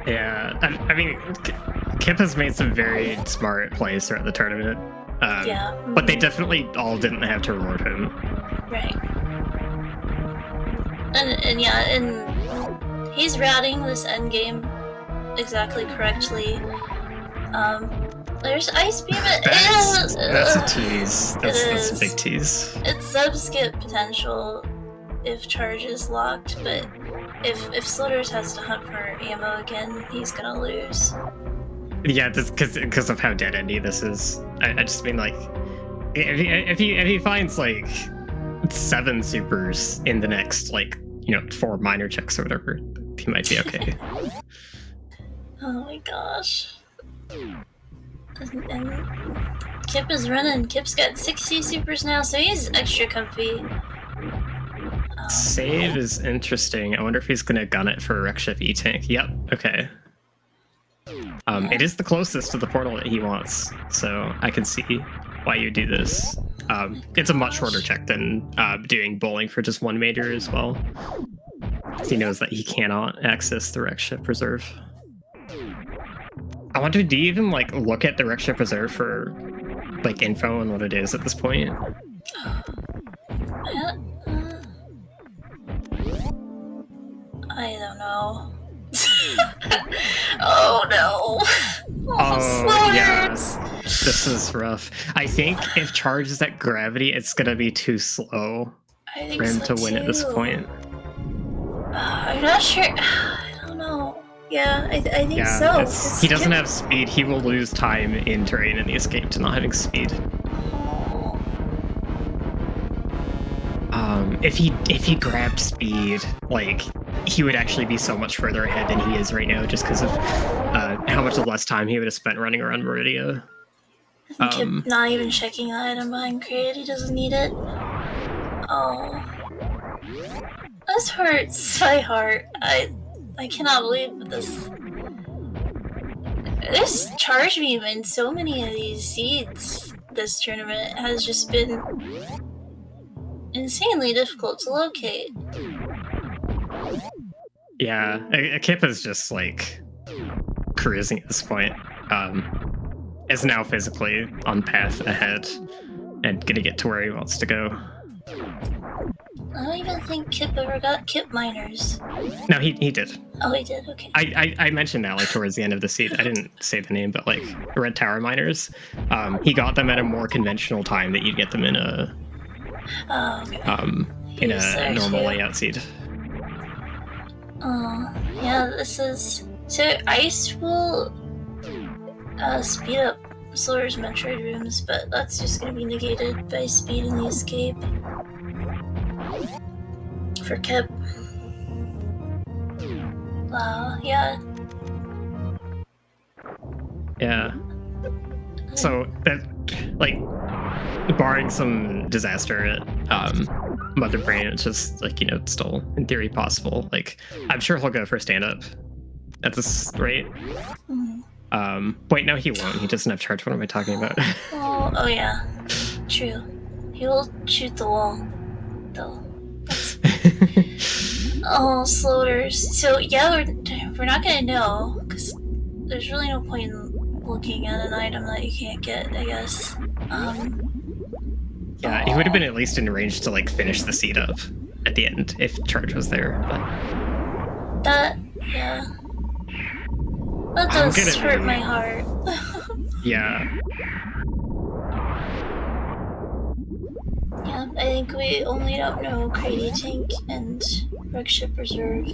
Yeah, I mean, Kipp has made some very smart plays throughout the tournament. Yeah. But they definitely all didn't have to reward him. Right. And he's routing this endgame exactly correctly. There's Ice Beam. That's a tease. That's a big tease. It's sub-skip potential if charge is locked, but if Sloaters has to hunt for ammo again, he's gonna lose. Yeah, because of how dead-endy this is. I just mean, like, if he finds like 7 supers in the next, like, 4 minor checks or whatever, he might be okay. Oh my gosh. And Kipp is running. Kipp's got 60 supers now, so he's extra comfy. Save is interesting. I wonder if he's gonna gun it for Wreck Ship E-Tank. Yep, okay. It is the closest to the portal that he wants, so I can see why you do this. It's a much shorter check than doing bowling for just 1 major as well. He knows that he cannot access the Wreck Ship Reserve. I wonder, do you even like look at the Wreck Ship Reserve for like info on what it is at this point? I don't know. Oh no! Oh, yeah. This is rough. I think if Charge is at gravity, it's gonna be too slow for him to win at this point. I'm not sure. I don't know. Yeah, I think so. He doesn't have speed. He will lose time in terrain in the escape to not having speed. If he grabbed speed, like, he would actually be so much further ahead than he is right now, just because of how much less time he would have spent running around Meridia. Kipp not even checking the item behind crate. He doesn't need it. Oh, this hurts my heart. I cannot believe this. This charge beam in so many of these seeds this tournament has just been insanely difficult to locate. Yeah, Kipp is just like cruising at this point. Is now physically on path ahead and gonna get to where he wants to go. I don't even think Kipp ever got Kipp miners. No, he did. Oh, he did? Okay. I mentioned that like towards the end of the seed. I didn't say the name, but like Red Tower miners. He got them at a more conventional time that you'd get them in a in a normal layout seed. Yeah, this is... So Ice will speed up Sloater's Metroid rooms, but that's just going to be negated by speed in the escape. For Kipp. Wow, yeah. Yeah. So, that, like, barring some disaster at Mother Brain, it's just, like, you know, it's still, in theory, possible. Like, I'm sure he'll go for stand-up at this rate. Wait, no, he won't. He doesn't have charge. What am I talking about? Oh yeah. True. He will shoot the wall, though. Oh, Sloaters. So, yeah, we're not gonna know, because there's really no point in looking at an item that you can't get, I guess. Yeah, he would have been at least in range to, like, finish the seed up at the end if charge was there. But... yeah. That does hurt my heart. Yeah. Yeah, I think we only don't know Crazy Tank and Wreck Ship Reserve.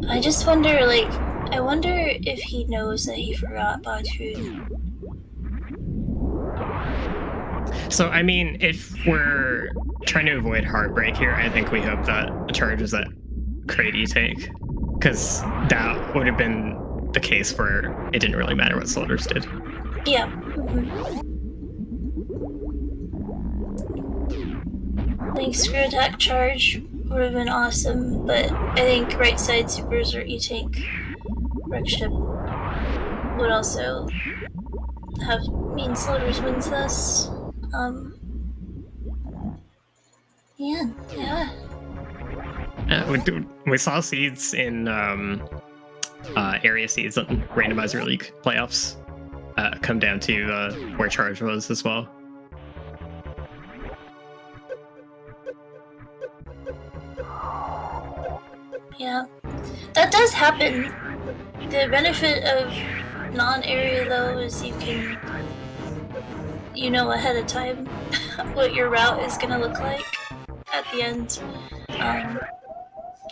I just wonder, like, I wonder if he knows that he forgot Batu. So, I mean, if we're trying to avoid heartbreak here, I think we hope that the charge is at Crazy Tank. Because that would have been the case where it didn't really matter what Sloaters did. Yeah. I think Screw Attack Charge would have been awesome, but I think Right Side Supers or E-Tank Wreck Ship would also mean Sloaters wins this. Yeah. We saw seeds in area seeds on Randomizer League playoffs come down to where charge was as well. Yeah, that does happen. The benefit of non-area though is you can, you know, ahead of time what your route is gonna look like at the end,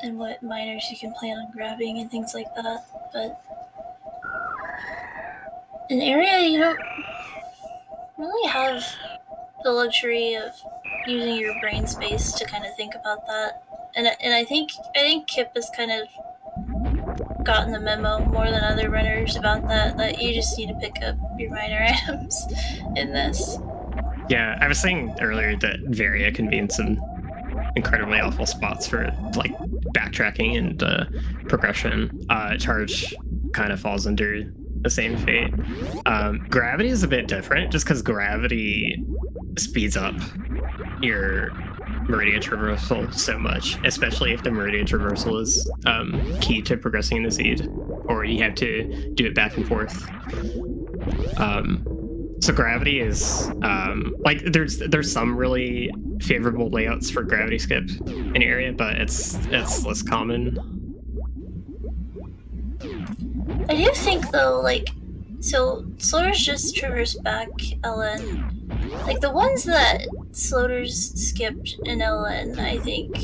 and what miners you can plan on grabbing and things like that. But in area, you don't really have the luxury of using your brain space to kind of think about that. And I think Kipp has kind of gotten the memo more than other runners about that you just need to pick up your miner items in this. Yeah, I was saying earlier that Varia can be in some incredibly awful spots for like backtracking and progression. Charge kind of falls under the same fate. Gravity is a bit different just because gravity speeds up your Meridian traversal so much, especially if the Meridian traversal is key to progressing in the seed, or you have to do it back and forth. So gravity is like there's some really favorable layouts for gravity skip in your area, but it's less common. I do think though, like, so sloaters just traverse back LN. Like the ones that sloaters skipped in LN, I think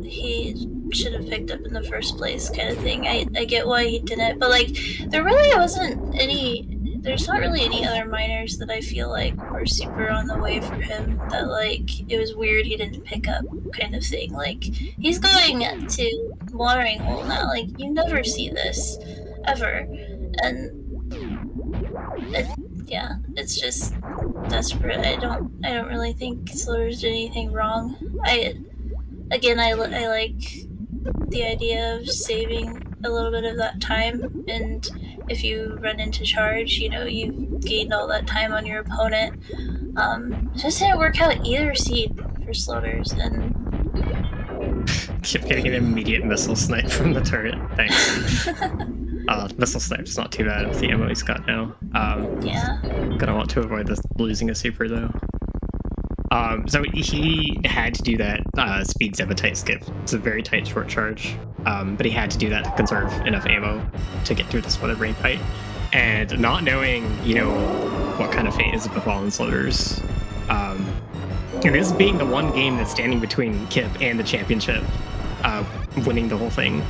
he should have picked up in the first place, kind of thing. I get why he didn't, but like there really wasn't any. There's not really any other miners that I feel like were super on the way for him that like it was weird he didn't pick up, kind of thing. Like he's going to watering hole now. Like you never see this ever, and yeah, it's just desperate. I don't really think sloaters did anything wrong. I like the idea of saving a little bit of that time, and if you run into charge, you know, you've gained all that time on your opponent. It just didn't work out either seed for sloaters, and Keep getting an immediate missile snipe from the turret. Thanks. Missile snipe's not too bad with the ammo he's got now. yeah. Gonna want to avoid losing a super though. So he had to do that speed tight skip. It's a very tight short charge, but he had to do that to conserve enough ammo to get through this weather brain fight. And not knowing, you know, what kind of fate is befallen sloaters, and this being the one game that's standing between Kipp and the championship, winning the whole thing,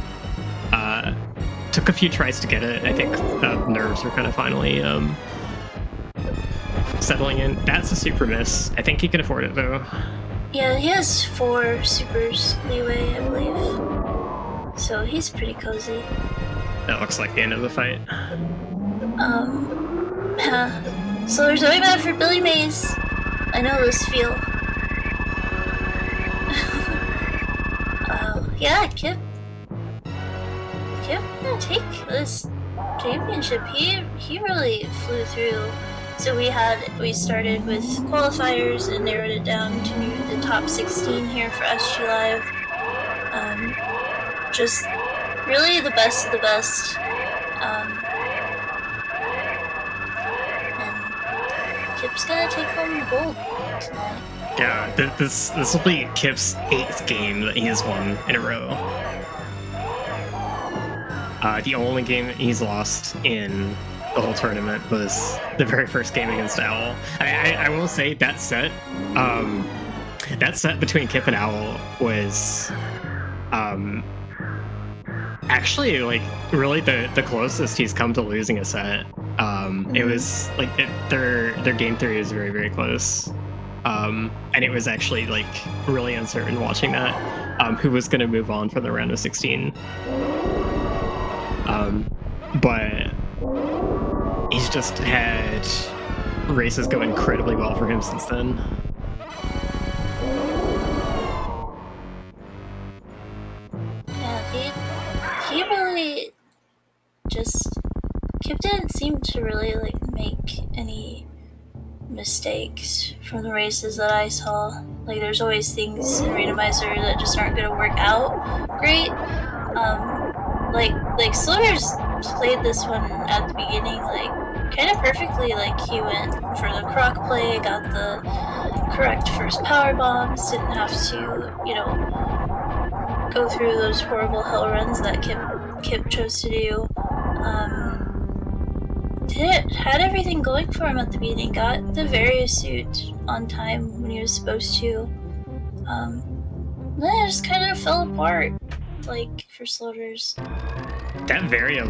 took a few tries to get it. I think nerves are kind of finally settling in. That's a super miss. I think he can afford it though. Yeah, he has 4 supers leeway, I believe. So he's pretty cozy. That looks like the end of the fight. So there's way bad for Billy Mays. I know this feel. Yeah, Kipp gonna take this championship. He really flew through. So we started with qualifiers and narrowed it down to the top 16 here for SGLIVE. Just really the best of the best. And Kipp's gonna take home the gold tonight. Yeah, this will be Kipp's 8th game that he has won in a row. The only game he's lost in the whole tournament was the very first game against Owl. I will say that set between Kipp and Owl was actually like really the closest he's come to losing a set. It was like their game theory is very, very close. And it was actually like really uncertain watching that, who was going to move on from the round of 16. But he's just had races go incredibly well for him since then. Yeah, he really just... Kipp didn't seem to really like make any mistakes from the races that I saw. Like there's always things in Randomizer that just aren't going to work out great. Like sloaters played this one at the beginning like kind of perfectly. Like he went for the croc play, got the correct first power bombs, didn't have to, you know, go through those horrible hell runs that Kipp chose to do. Had everything going for him at the beginning, got the Varia suit on time when he was supposed to. Then it just kind of fell apart, like, for sloaters. That Varia,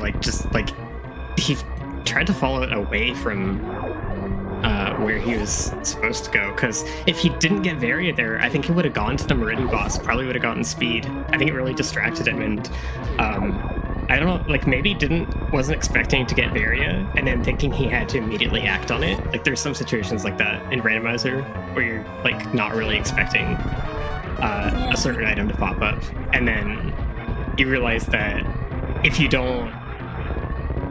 he tried to follow it away from where he was supposed to go, because if he didn't get Varia there, I think he would have gone to the Meridian boss, probably would have gotten speed. I think it really distracted him, and I don't know, like maybe wasn't expecting to get Varia and then thinking he had to immediately act on it. Like there's some situations like that in Randomizer where you're like not really expecting a certain item to pop up, and then you realize that if you don't,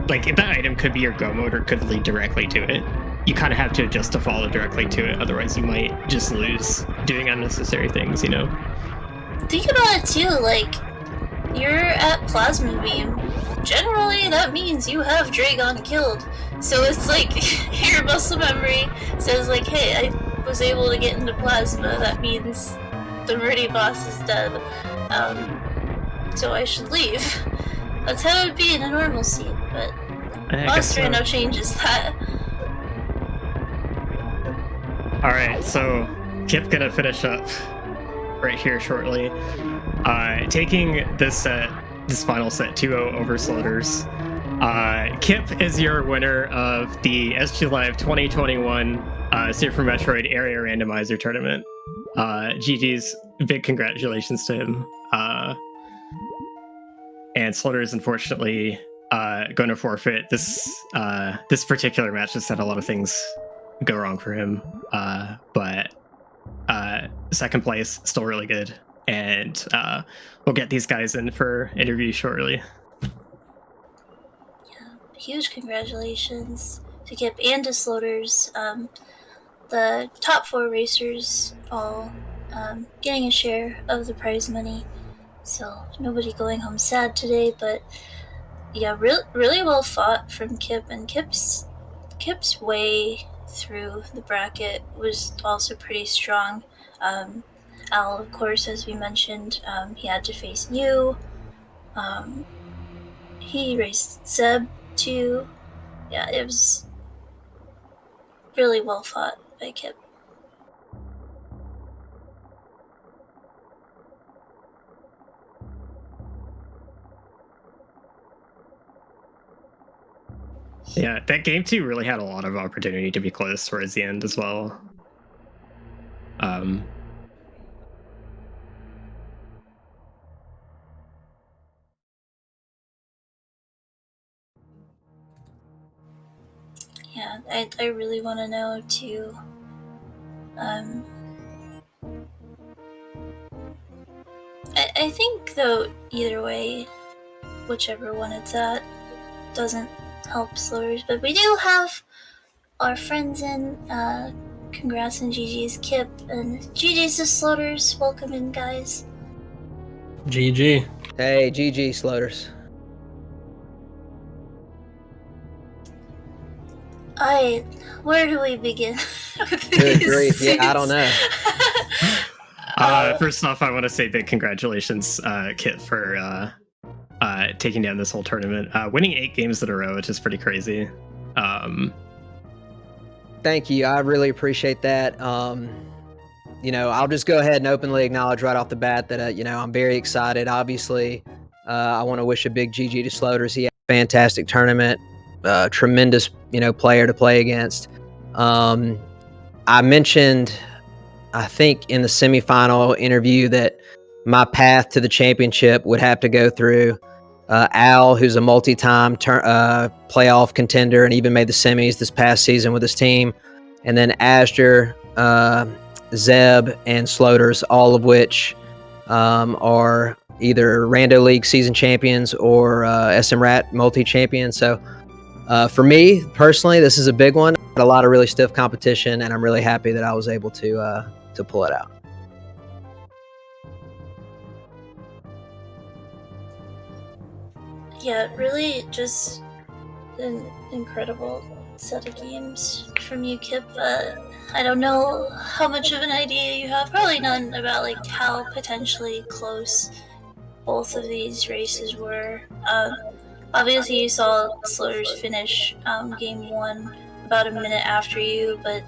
like if that item could be your go mode or could lead directly to it, you kind of have to adjust to follow directly to it, otherwise you might just lose doing unnecessary things, you know? Think about it too, like, you're at Plasma Beam, generally that means you have Dragon killed. So it's like your muscle memory says like, hey, I was able to get into plasma. That means the Meridian boss is dead. So I should leave. That's how it would be in a normal scene, but Monster Rando changes that. Alright, so Kipp gonna finish up right here shortly. Taking this final set 2-0 over Sloaters. Kipp is your winner of the SGLIVE 2021 Super Metroid Area Randomizer Tournament. GG's, big congratulations to him. And Sloaters, unfortunately, going to forfeit. This particular match just had a lot of things go wrong for him. But second place, still really good. And we'll get these guys in for interviews shortly. Yeah, huge congratulations to Kipp and to Sloaters. The top 4 racers all getting a share of the prize money. So nobody going home sad today, but yeah, really well fought from Kipp, and Kipp's way through the bracket was also pretty strong. Al, of course, as we mentioned, he had to face you. He raced Zeb too. Yeah, it was really well fought by Kipp. Yeah, that game 2 really had a lot of opportunity to be close towards the end as well. Yeah, I really want to know too. I think though, either way, whichever one it's at, doesn't help Sloaters, but we do have our friends in. Congrats and GG's Kipp and GG's to Sloaters. Welcome in, guys. GG. Hey, GG Sloaters. Where do we begin? Good grief. Yeah, I don't know. First off, I want to say big congratulations, Kipp, for taking down this whole tournament. Winning 8 games in a row, which is pretty crazy. Thank you. I really appreciate that. You know, I'll just go ahead and openly acknowledge right off the bat that, you know, I'm very excited. Obviously, I want to wish a big GG to Sloaters. He had a fantastic tournament, tremendous, you know, player to play against. I mentioned, I think in the semifinal interview, that my path to the championship would have to go through Al, who's a multi-time playoff contender and even made the semis this past season with his team, and then Asger, Zeb, and Sloaters, all of which are either Rando League season champions or SM Rat multi-champions. So for me personally, this is a big one. Had a lot of really stiff competition, and I'm really happy that I was able to pull it out. Yeah, really just an incredible set of games from you, Kipp. I don't know how much of an idea you have, probably none, about like how potentially close both of these races were. Obviously you saw Sloaters finish game 1 about a minute after you, but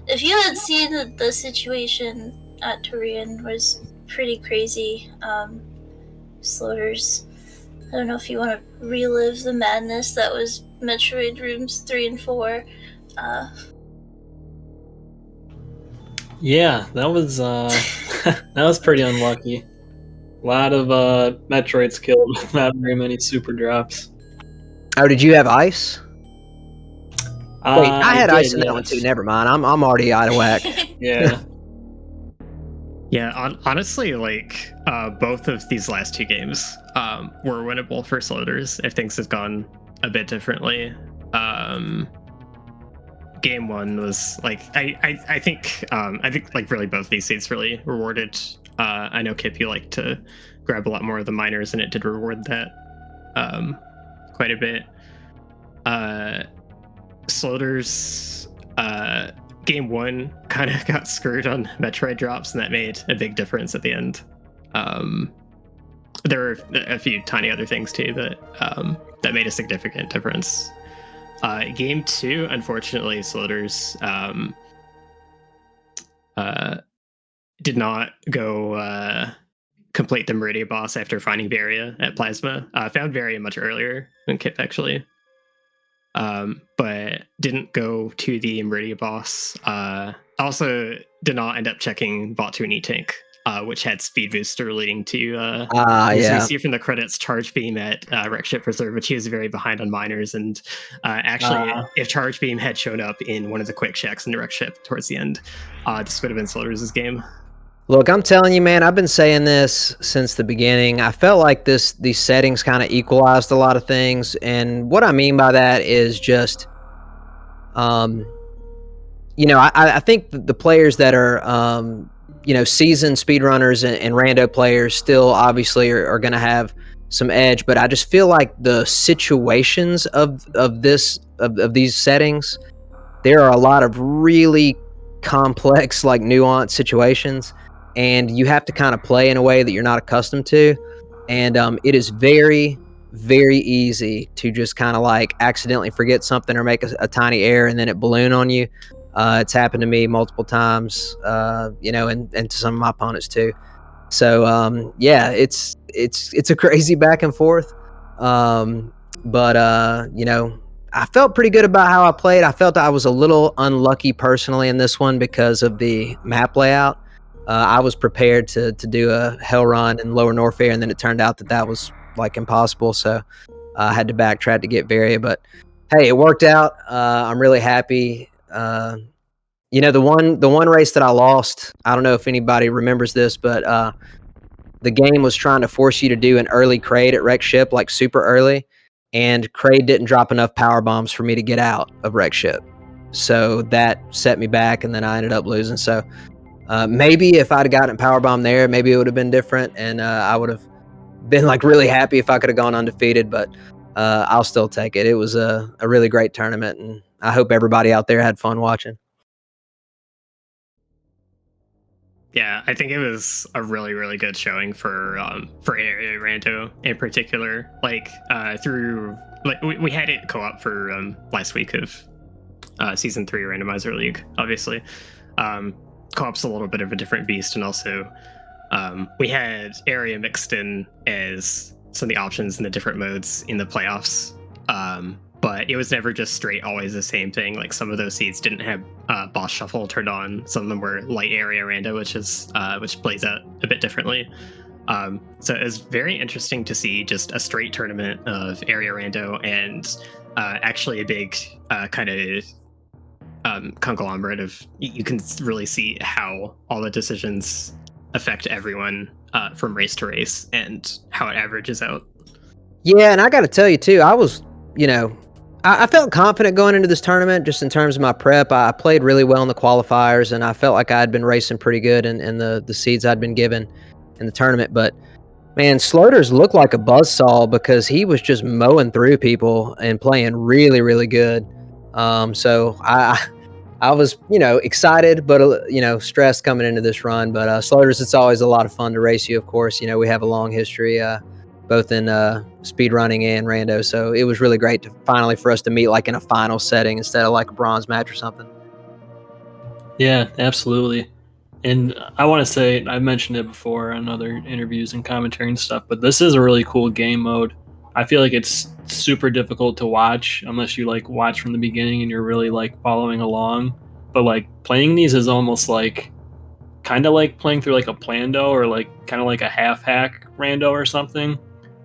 if you had seen the situation at Turin was pretty crazy. Sloaters, I don't know if you want to relive the madness that was Metroid Rooms 3 and 4. Yeah, that was that was pretty unlucky. A lot of Metroids killed with not very many super drops. Oh, did you have ice? Wait, I had ice in that yes. one too. Never mind. I'm already out of whack. Yeah. Yeah, honestly, like both of these last 2 games were winnable for Sloaters if things had gone a bit differently. Game 1 was like I think like really both these seeds really rewarded. I know Kipp, you like to grab a lot more of the minors, and it did reward that. quite a bit. Sloaters game 1 kind of got screwed on Metroid drops, and that made a big difference at the end. There were a few tiny other things too, but that made a significant difference. Game 2, unfortunately, Sloaters did not go complete the Meridia boss after finding Varia at Plasma. Found Varia much earlier than Kipp, actually. But didn't go to the Meridia boss. Also did not end up checking Bot to an E-Tank, which had speed booster leading to as we see from the credits, Charge Beam at Wreck Ship Preserve, which he was very behind on miners. And actually, if Charge Beam had shown up in one of the quick checks in the Wreck Ship towards the end, this would have been Sloaters' game. Look, I'm telling you, man, I've been saying this since the beginning. I felt like these settings kind of equalized a lot of things. And what I mean by that is just, I think the players that are, seasoned speedrunners and rando players still obviously are going to have some edge. But I just feel like the situations of these settings, there are a lot of really complex, like nuanced situations. And you have to kind of play in a way that you're not accustomed to. And it is very, very easy to just kind of like accidentally forget something or make a tiny error and then it balloon on you. It's happened to me multiple times, and to some of my opponents too. So, it's a crazy back and forth. But I felt pretty good about how I played. I felt I was a little unlucky personally in this one because of the map layout. I was prepared to do a hell run in Lower Norfair, and then it turned out that was like impossible. So I had to backtrack to get Varia, but hey, it worked out. I'm really happy. The one race that I lost, I don't know if anybody remembers this, but the game was trying to force you to do an early Kraid at Wreck Ship, like super early, and Kraid didn't drop enough power bombs for me to get out of Wreck Ship. So that set me back, and then I ended up losing. So maybe if I'd gotten a power bomb there, maybe it would have been different, and I would have been like really happy if I could have gone undefeated. But I'll still take it. It was a really great tournament, and I hope everybody out there had fun watching. Yeah, I think it was a really, really good showing for Area Rando in particular. Like we had it co-op for last week of Season 3 Randomizer League, obviously. Co-op's a little bit of a different beast, and also we had Area mixed in as some of the options in the different modes in the playoffs. But it was never just straight always the same thing. Like some of those seeds didn't have boss shuffle turned on. Some of them were light area rando, which plays out a bit differently. So it was very interesting to see just a straight tournament of area rando and actually a big kind of conglomerate of, you can really see how all the decisions affect everyone from race to race and how it averages out. Yeah, and I got to tell you too, I was, I felt confident going into this tournament just in terms of my prep. I played really well in the qualifiers, and I felt like I had been racing pretty good in the seeds I'd been given in the tournament. But man, Sloaters looked like a buzzsaw because he was just mowing through people and playing really, really good. So I was, excited, but, stressed coming into this run. But Sloaters, it's always a lot of fun to race you, of course. We have a long history, both in speed running and rando. So it was really great for us to meet like in a final setting instead of like a bronze match or something. Yeah, absolutely. And I want to say, I've mentioned it before on other interviews and commentary and stuff, but this is a really cool game mode. I feel like it's super difficult to watch unless you like watch from the beginning and you're really like following along. But like playing these is almost like kind of like playing through like a Plando or like kind of like a half hack rando or something.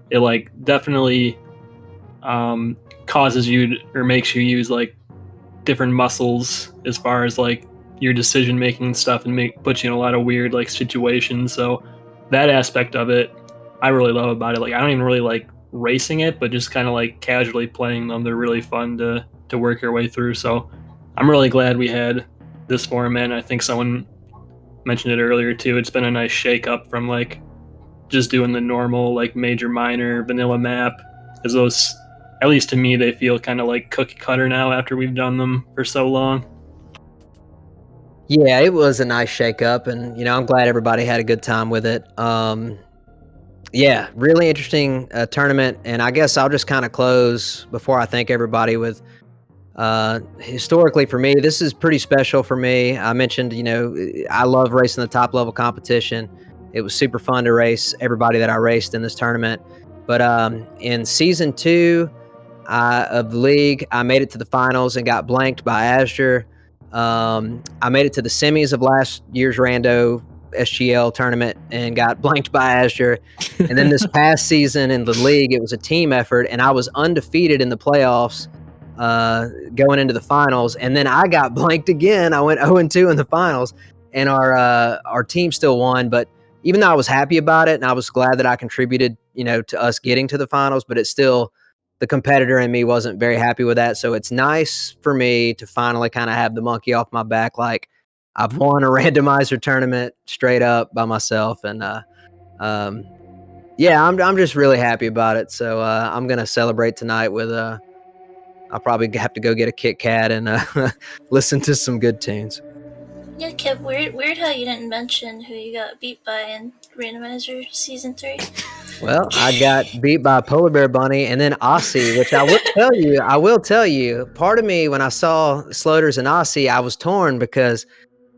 It like definitely causes you or makes you use like different muscles as far as like your decision making and stuff, and puts you in a lot of weird like situations. So that aspect of it I really love about it. Like I don't even really like racing it, but just kind of like casually playing them. They're really fun to work your way through. So I'm really glad we had this format. I think someone mentioned it earlier too. It's been a nice shake up from like just doing the normal like major minor vanilla map, as those at least to me, they feel kind of like cookie cutter now after we've done them for so long. Yeah, it was a nice shakeup, and I'm glad everybody had a good time with it. Yeah, really interesting tournament, and I guess I'll just kind of close before I thank everybody with historically for me, this is pretty special for me. I mentioned, I love racing the top level competition. It was super fun to race everybody that I raced in this tournament. But in season 2 of the league, I made it to the finals and got blanked by Azure. I made it to the semis of last year's Rando SGL tournament and got blanked by Azure. And then this past season in the league, it was a team effort, and I was undefeated in the playoffs going into the finals, and then I got blanked again. I went 0-2 in the finals, and our team still won. But even though I was happy about it, and I was glad that I contributed, to us getting to the finals, but it's still, the competitor in me wasn't very happy with that. So it's nice for me to finally kind of have the monkey off my back. Like, I've won a randomizer tournament straight up by myself, and yeah, I'm just really happy about it. So I'm gonna celebrate tonight with I'll probably have to go get a Kit Kat and listen to some good tunes. Yeah, Kipp, weird how you didn't mention who you got beat by in Randomizer Season 3. Well, I got beat by Polar Bear Bunny and then Aussie, which I will tell you, part of me, when I saw Sloaters and Aussie, I was torn because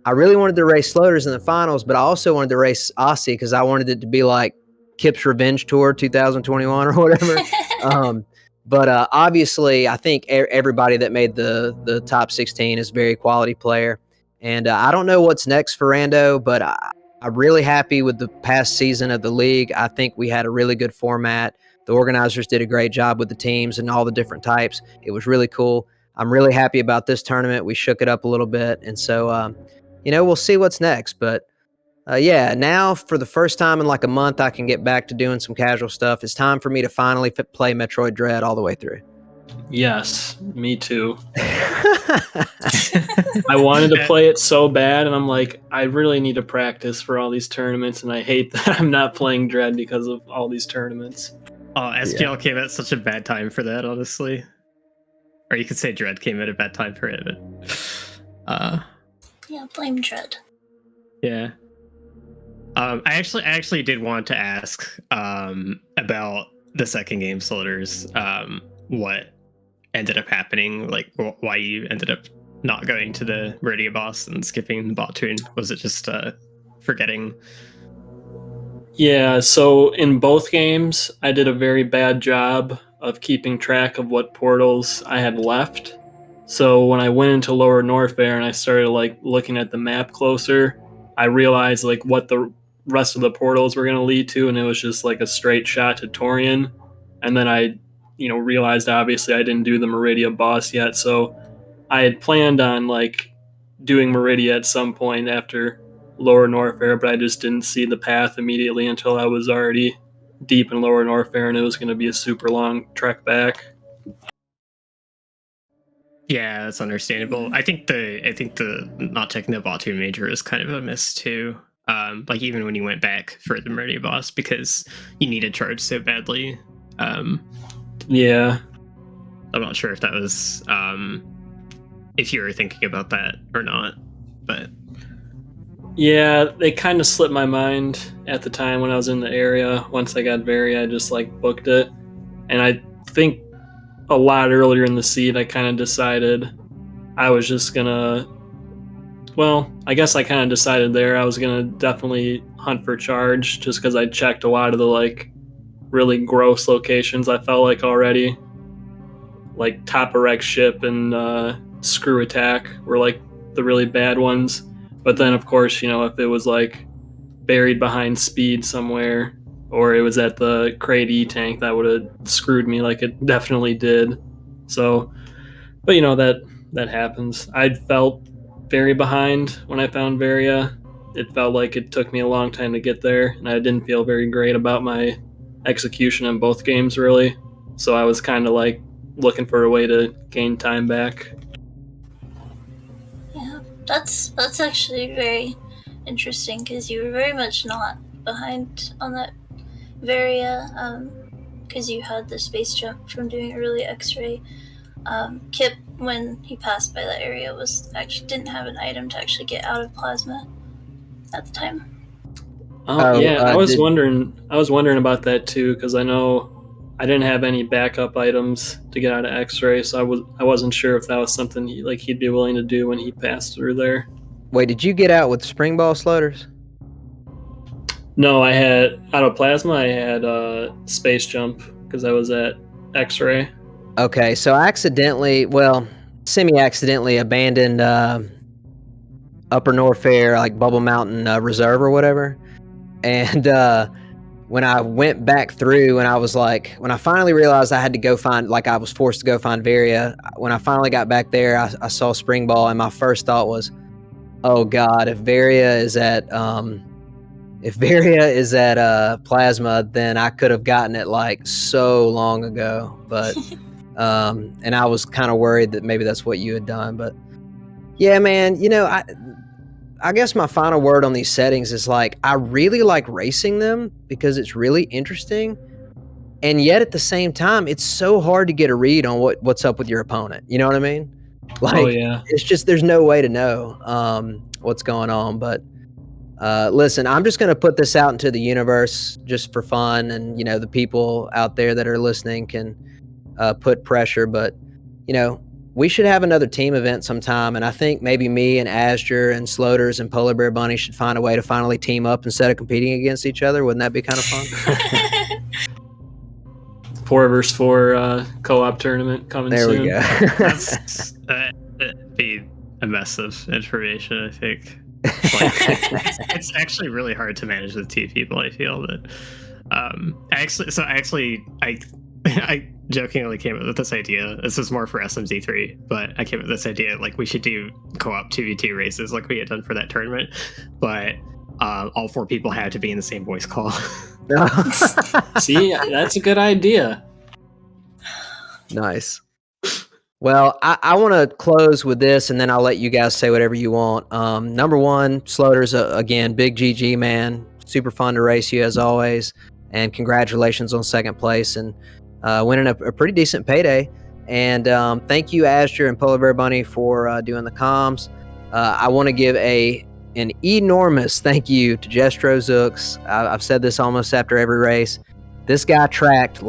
I really wanted to race Sloaters in the finals, but I also wanted to race Aussie because I wanted it to be like Kipp's Revenge Tour 2021 or whatever. But obviously, I think everybody that made the top 16 is a very quality player. And I don't know what's next for Rando, but I'm really happy with the past season of the league. I think we had a really good format. The organizers did a great job with the teams and all the different types. It was really cool. I'm really happy about this tournament. We shook it up a little bit. And so, we'll see what's next. But yeah, now for the first time in like a month, I can get back to doing some casual stuff. It's time for me to finally play Metroid Dread all the way through. Yes, me too. I wanted to play it so bad, and I'm like, I really need to practice for all these tournaments, and I hate that I'm not playing Dread because of all these tournaments. Oh, SGL came at such a bad time for that, honestly. Or you could say Dread came at a bad time for it, but yeah, blame Dread. Yeah. I actually did want to ask about the second game, Sloaters. What ended up happening? Like, why you ended up not going to the Meridia boss and skipping the bot tune? Was it just forgetting? Yeah, so in both games, I did a very bad job of keeping track of what portals I had left. So when I went into Lower Norfair and I started like looking at the map closer, I realized like what the rest of the portals were going to lead to, and it was just like a straight shot to Torian. And then I, realized obviously I didn't do the Meridia boss yet, so I had planned on like doing Meridia at some point after Lower Norfair, but I just didn't see the path immediately until I was already deep in Lower Norfair, and it was going to be a super long trek back. Yeah, that's understandable. I think the not taking the bot tune major is kind of a miss too. Like even when you went back for the Meridia boss because you needed charge so badly. Yeah, I'm not sure if that was if you were thinking about that or not, but yeah, they kind of slipped my mind at the time when I was in the area. Once I got Varia, I just like booked it, and I think a lot earlier in the seed, I kind of decided I was just gonna. Well, I guess I kind of decided there I was gonna definitely hunt for charge, just because I checked a lot of the like really gross locations. I felt like already, like Top Erect Ship and Screw Attack were like the really bad ones. But then, of course, if it was like buried behind Speed somewhere, or it was at the Crate E tank, that would have screwed me like it definitely did. So, but that happens. I felt very behind when I found Varia. It felt like it took me a long time to get there, and I didn't feel very great about my execution in both games, really. So I was kind of like looking for a way to gain time back. Yeah, that's actually very interesting because you were very much not behind on that Varia. because you had the space jump from doing early X-ray. Kipp, when he passed by that area, didn't have an item to actually get out of plasma at the time. Oh yeah, I was wondering about that too, because I know I didn't have any backup items to get out of X-ray, so I wasn't sure if that was something he'd be willing to do when he passed through there. Wait, did you get out with spring ball sloaters? No, I had out of plasma. I had space jump because I was at X-ray. Okay, so I semi-accidentally abandoned Upper Norfair, like Bubble Mountain Reserve or whatever. And when I went back through, and when I finally realized I had to go find, I was forced to go find Varia, when I finally got back there, I saw Spring Ball, and my first thought was, oh God, if Varia is at Plasma, then I could have gotten it so long ago. But and I was kind of worried that maybe that's what you had done. But yeah, man, I guess my final word on these settings is I really like racing them because it's really interesting. And yet at the same time, it's so hard to get a read on what's up with your opponent. You know what I mean? Oh yeah. It's just, there's no way to know what's going on. But listen, I'm just going to put this out into the universe just for fun. And, the people out there that are listening can put pressure. But, we should have another team event sometime, and I think maybe me and Azure and Sloaters and Polar Bear Bunny should find a way to finally team up instead of competing against each other. Wouldn't that be kind of fun? 4 versus 4 co-op tournament coming there soon. There we go. That'd be a mess of information, I think. It's actually really hard to manage with 2 people, I feel. But I jokingly came up with this idea. This is more for SMZ3, but I came up with this idea we should do co-op 2v2 races like we had done for that tournament, but all 4 people had to be in the same voice call. See, that's a good idea. Nice. Well, I want to close with this, and then I'll let you guys say whatever you want. Number 1, Sloaters, again, big GG, man. Super fun to race you as always, and congratulations on 2nd place and winning a pretty decent payday. And thank you, Azure and Polar Bear Bunny, for doing the comms. I want to give an enormous thank you to Jestro Zooks. I've said this almost after every race. This guy tracked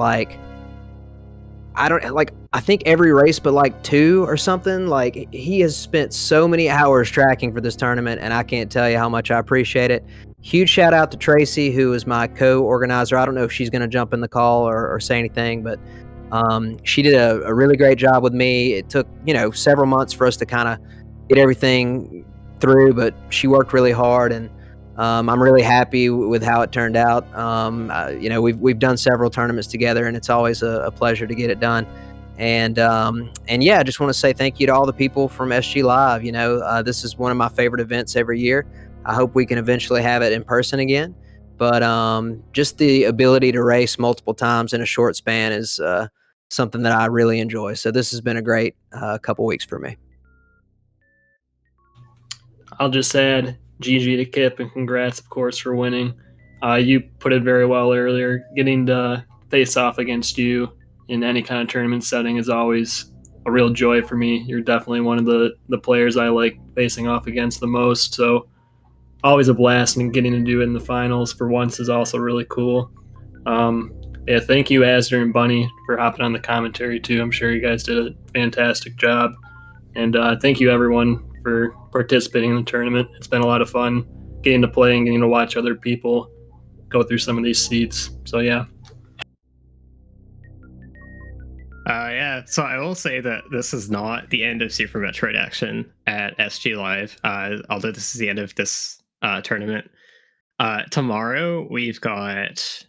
I think every race but 2 or something. He has spent so many hours tracking for this tournament, and I can't tell you how much I appreciate it. Huge shout out to Tracy, who is my co-organizer. I don't know if she's going to jump in the call or say anything, but she did a really great job with me. It took several months for us to kind of get everything through, but she worked really hard, and I'm really happy with how it turned out. We've done several tournaments together, and it's always a pleasure to get it done. And yeah, I just want to say thank you to all the people from SGLIVE. This is one of my favorite events every year. I hope we can eventually have it in person again. But just the ability to race multiple times in a short span is something that I really enjoy. So this has been a great couple weeks for me. I'll just add GG to Kipp, and congrats, of course, for winning. You put it very well earlier. Getting to face off against you in any kind of tournament setting is always a real joy for me. You're definitely one of the players I like facing off against the most. So always a blast, and getting to do it in the finals for once is also really cool. Yeah, thank you, Azure and Bunny, for hopping on the commentary too. I'm sure you guys did a fantastic job. And thank you, everyone, for participating in the tournament. It's been a lot of fun getting to play and getting to watch other people go through some of these seats. So yeah. Yeah, so I will say that this is not the end of Super Metroid action at SGLIVE, although this is the end of this tournament. Tomorrow we've got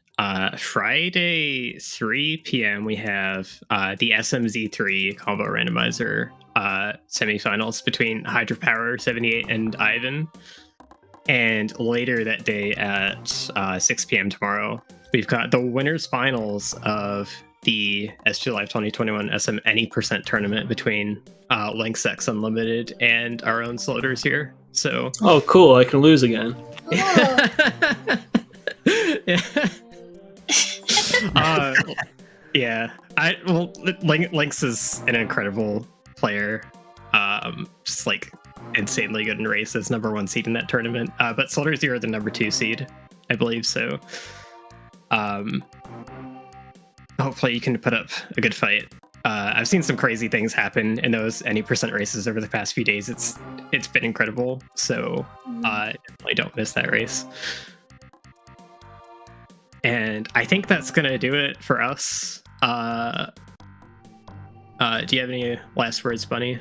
Friday 3 p.m. we have the SMZ3 combo randomizer semifinals between Hydropower 78 and Ivan. And later that day at 6 p.m. tomorrow, we've got the winners finals of the SGLIVE 2021 SM Any Percent tournament between Lynx X Unlimited and our own Sloaters here. So oh, cool! I can lose again. Oh. Yeah. Yeah, Lynx is an incredible player. Just like insanely good in races, #1 seed in that tournament. But Soldiers, you're the #2 seed, I believe. So, hopefully you can put up a good fight. I've seen some crazy things happen in those any percent races over the past few days. It's been incredible. So, definitely don't miss that race. And I think that's gonna do it for us. Do you have any last words, Bunny?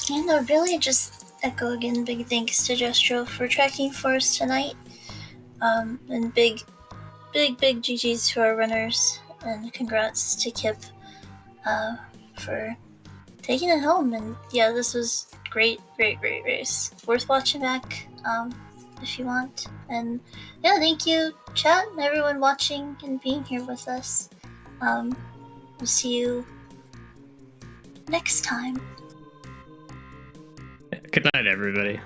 Yeah, no, really just echo again big thanks to Jestro for tracking for us tonight. And big GGs to our runners, and congrats to Kipp for taking it home. And yeah, this was great race. Worth watching back if you want. And yeah, thank you, chat, and everyone watching and being here with us. We'll see you next time. Good night, everybody.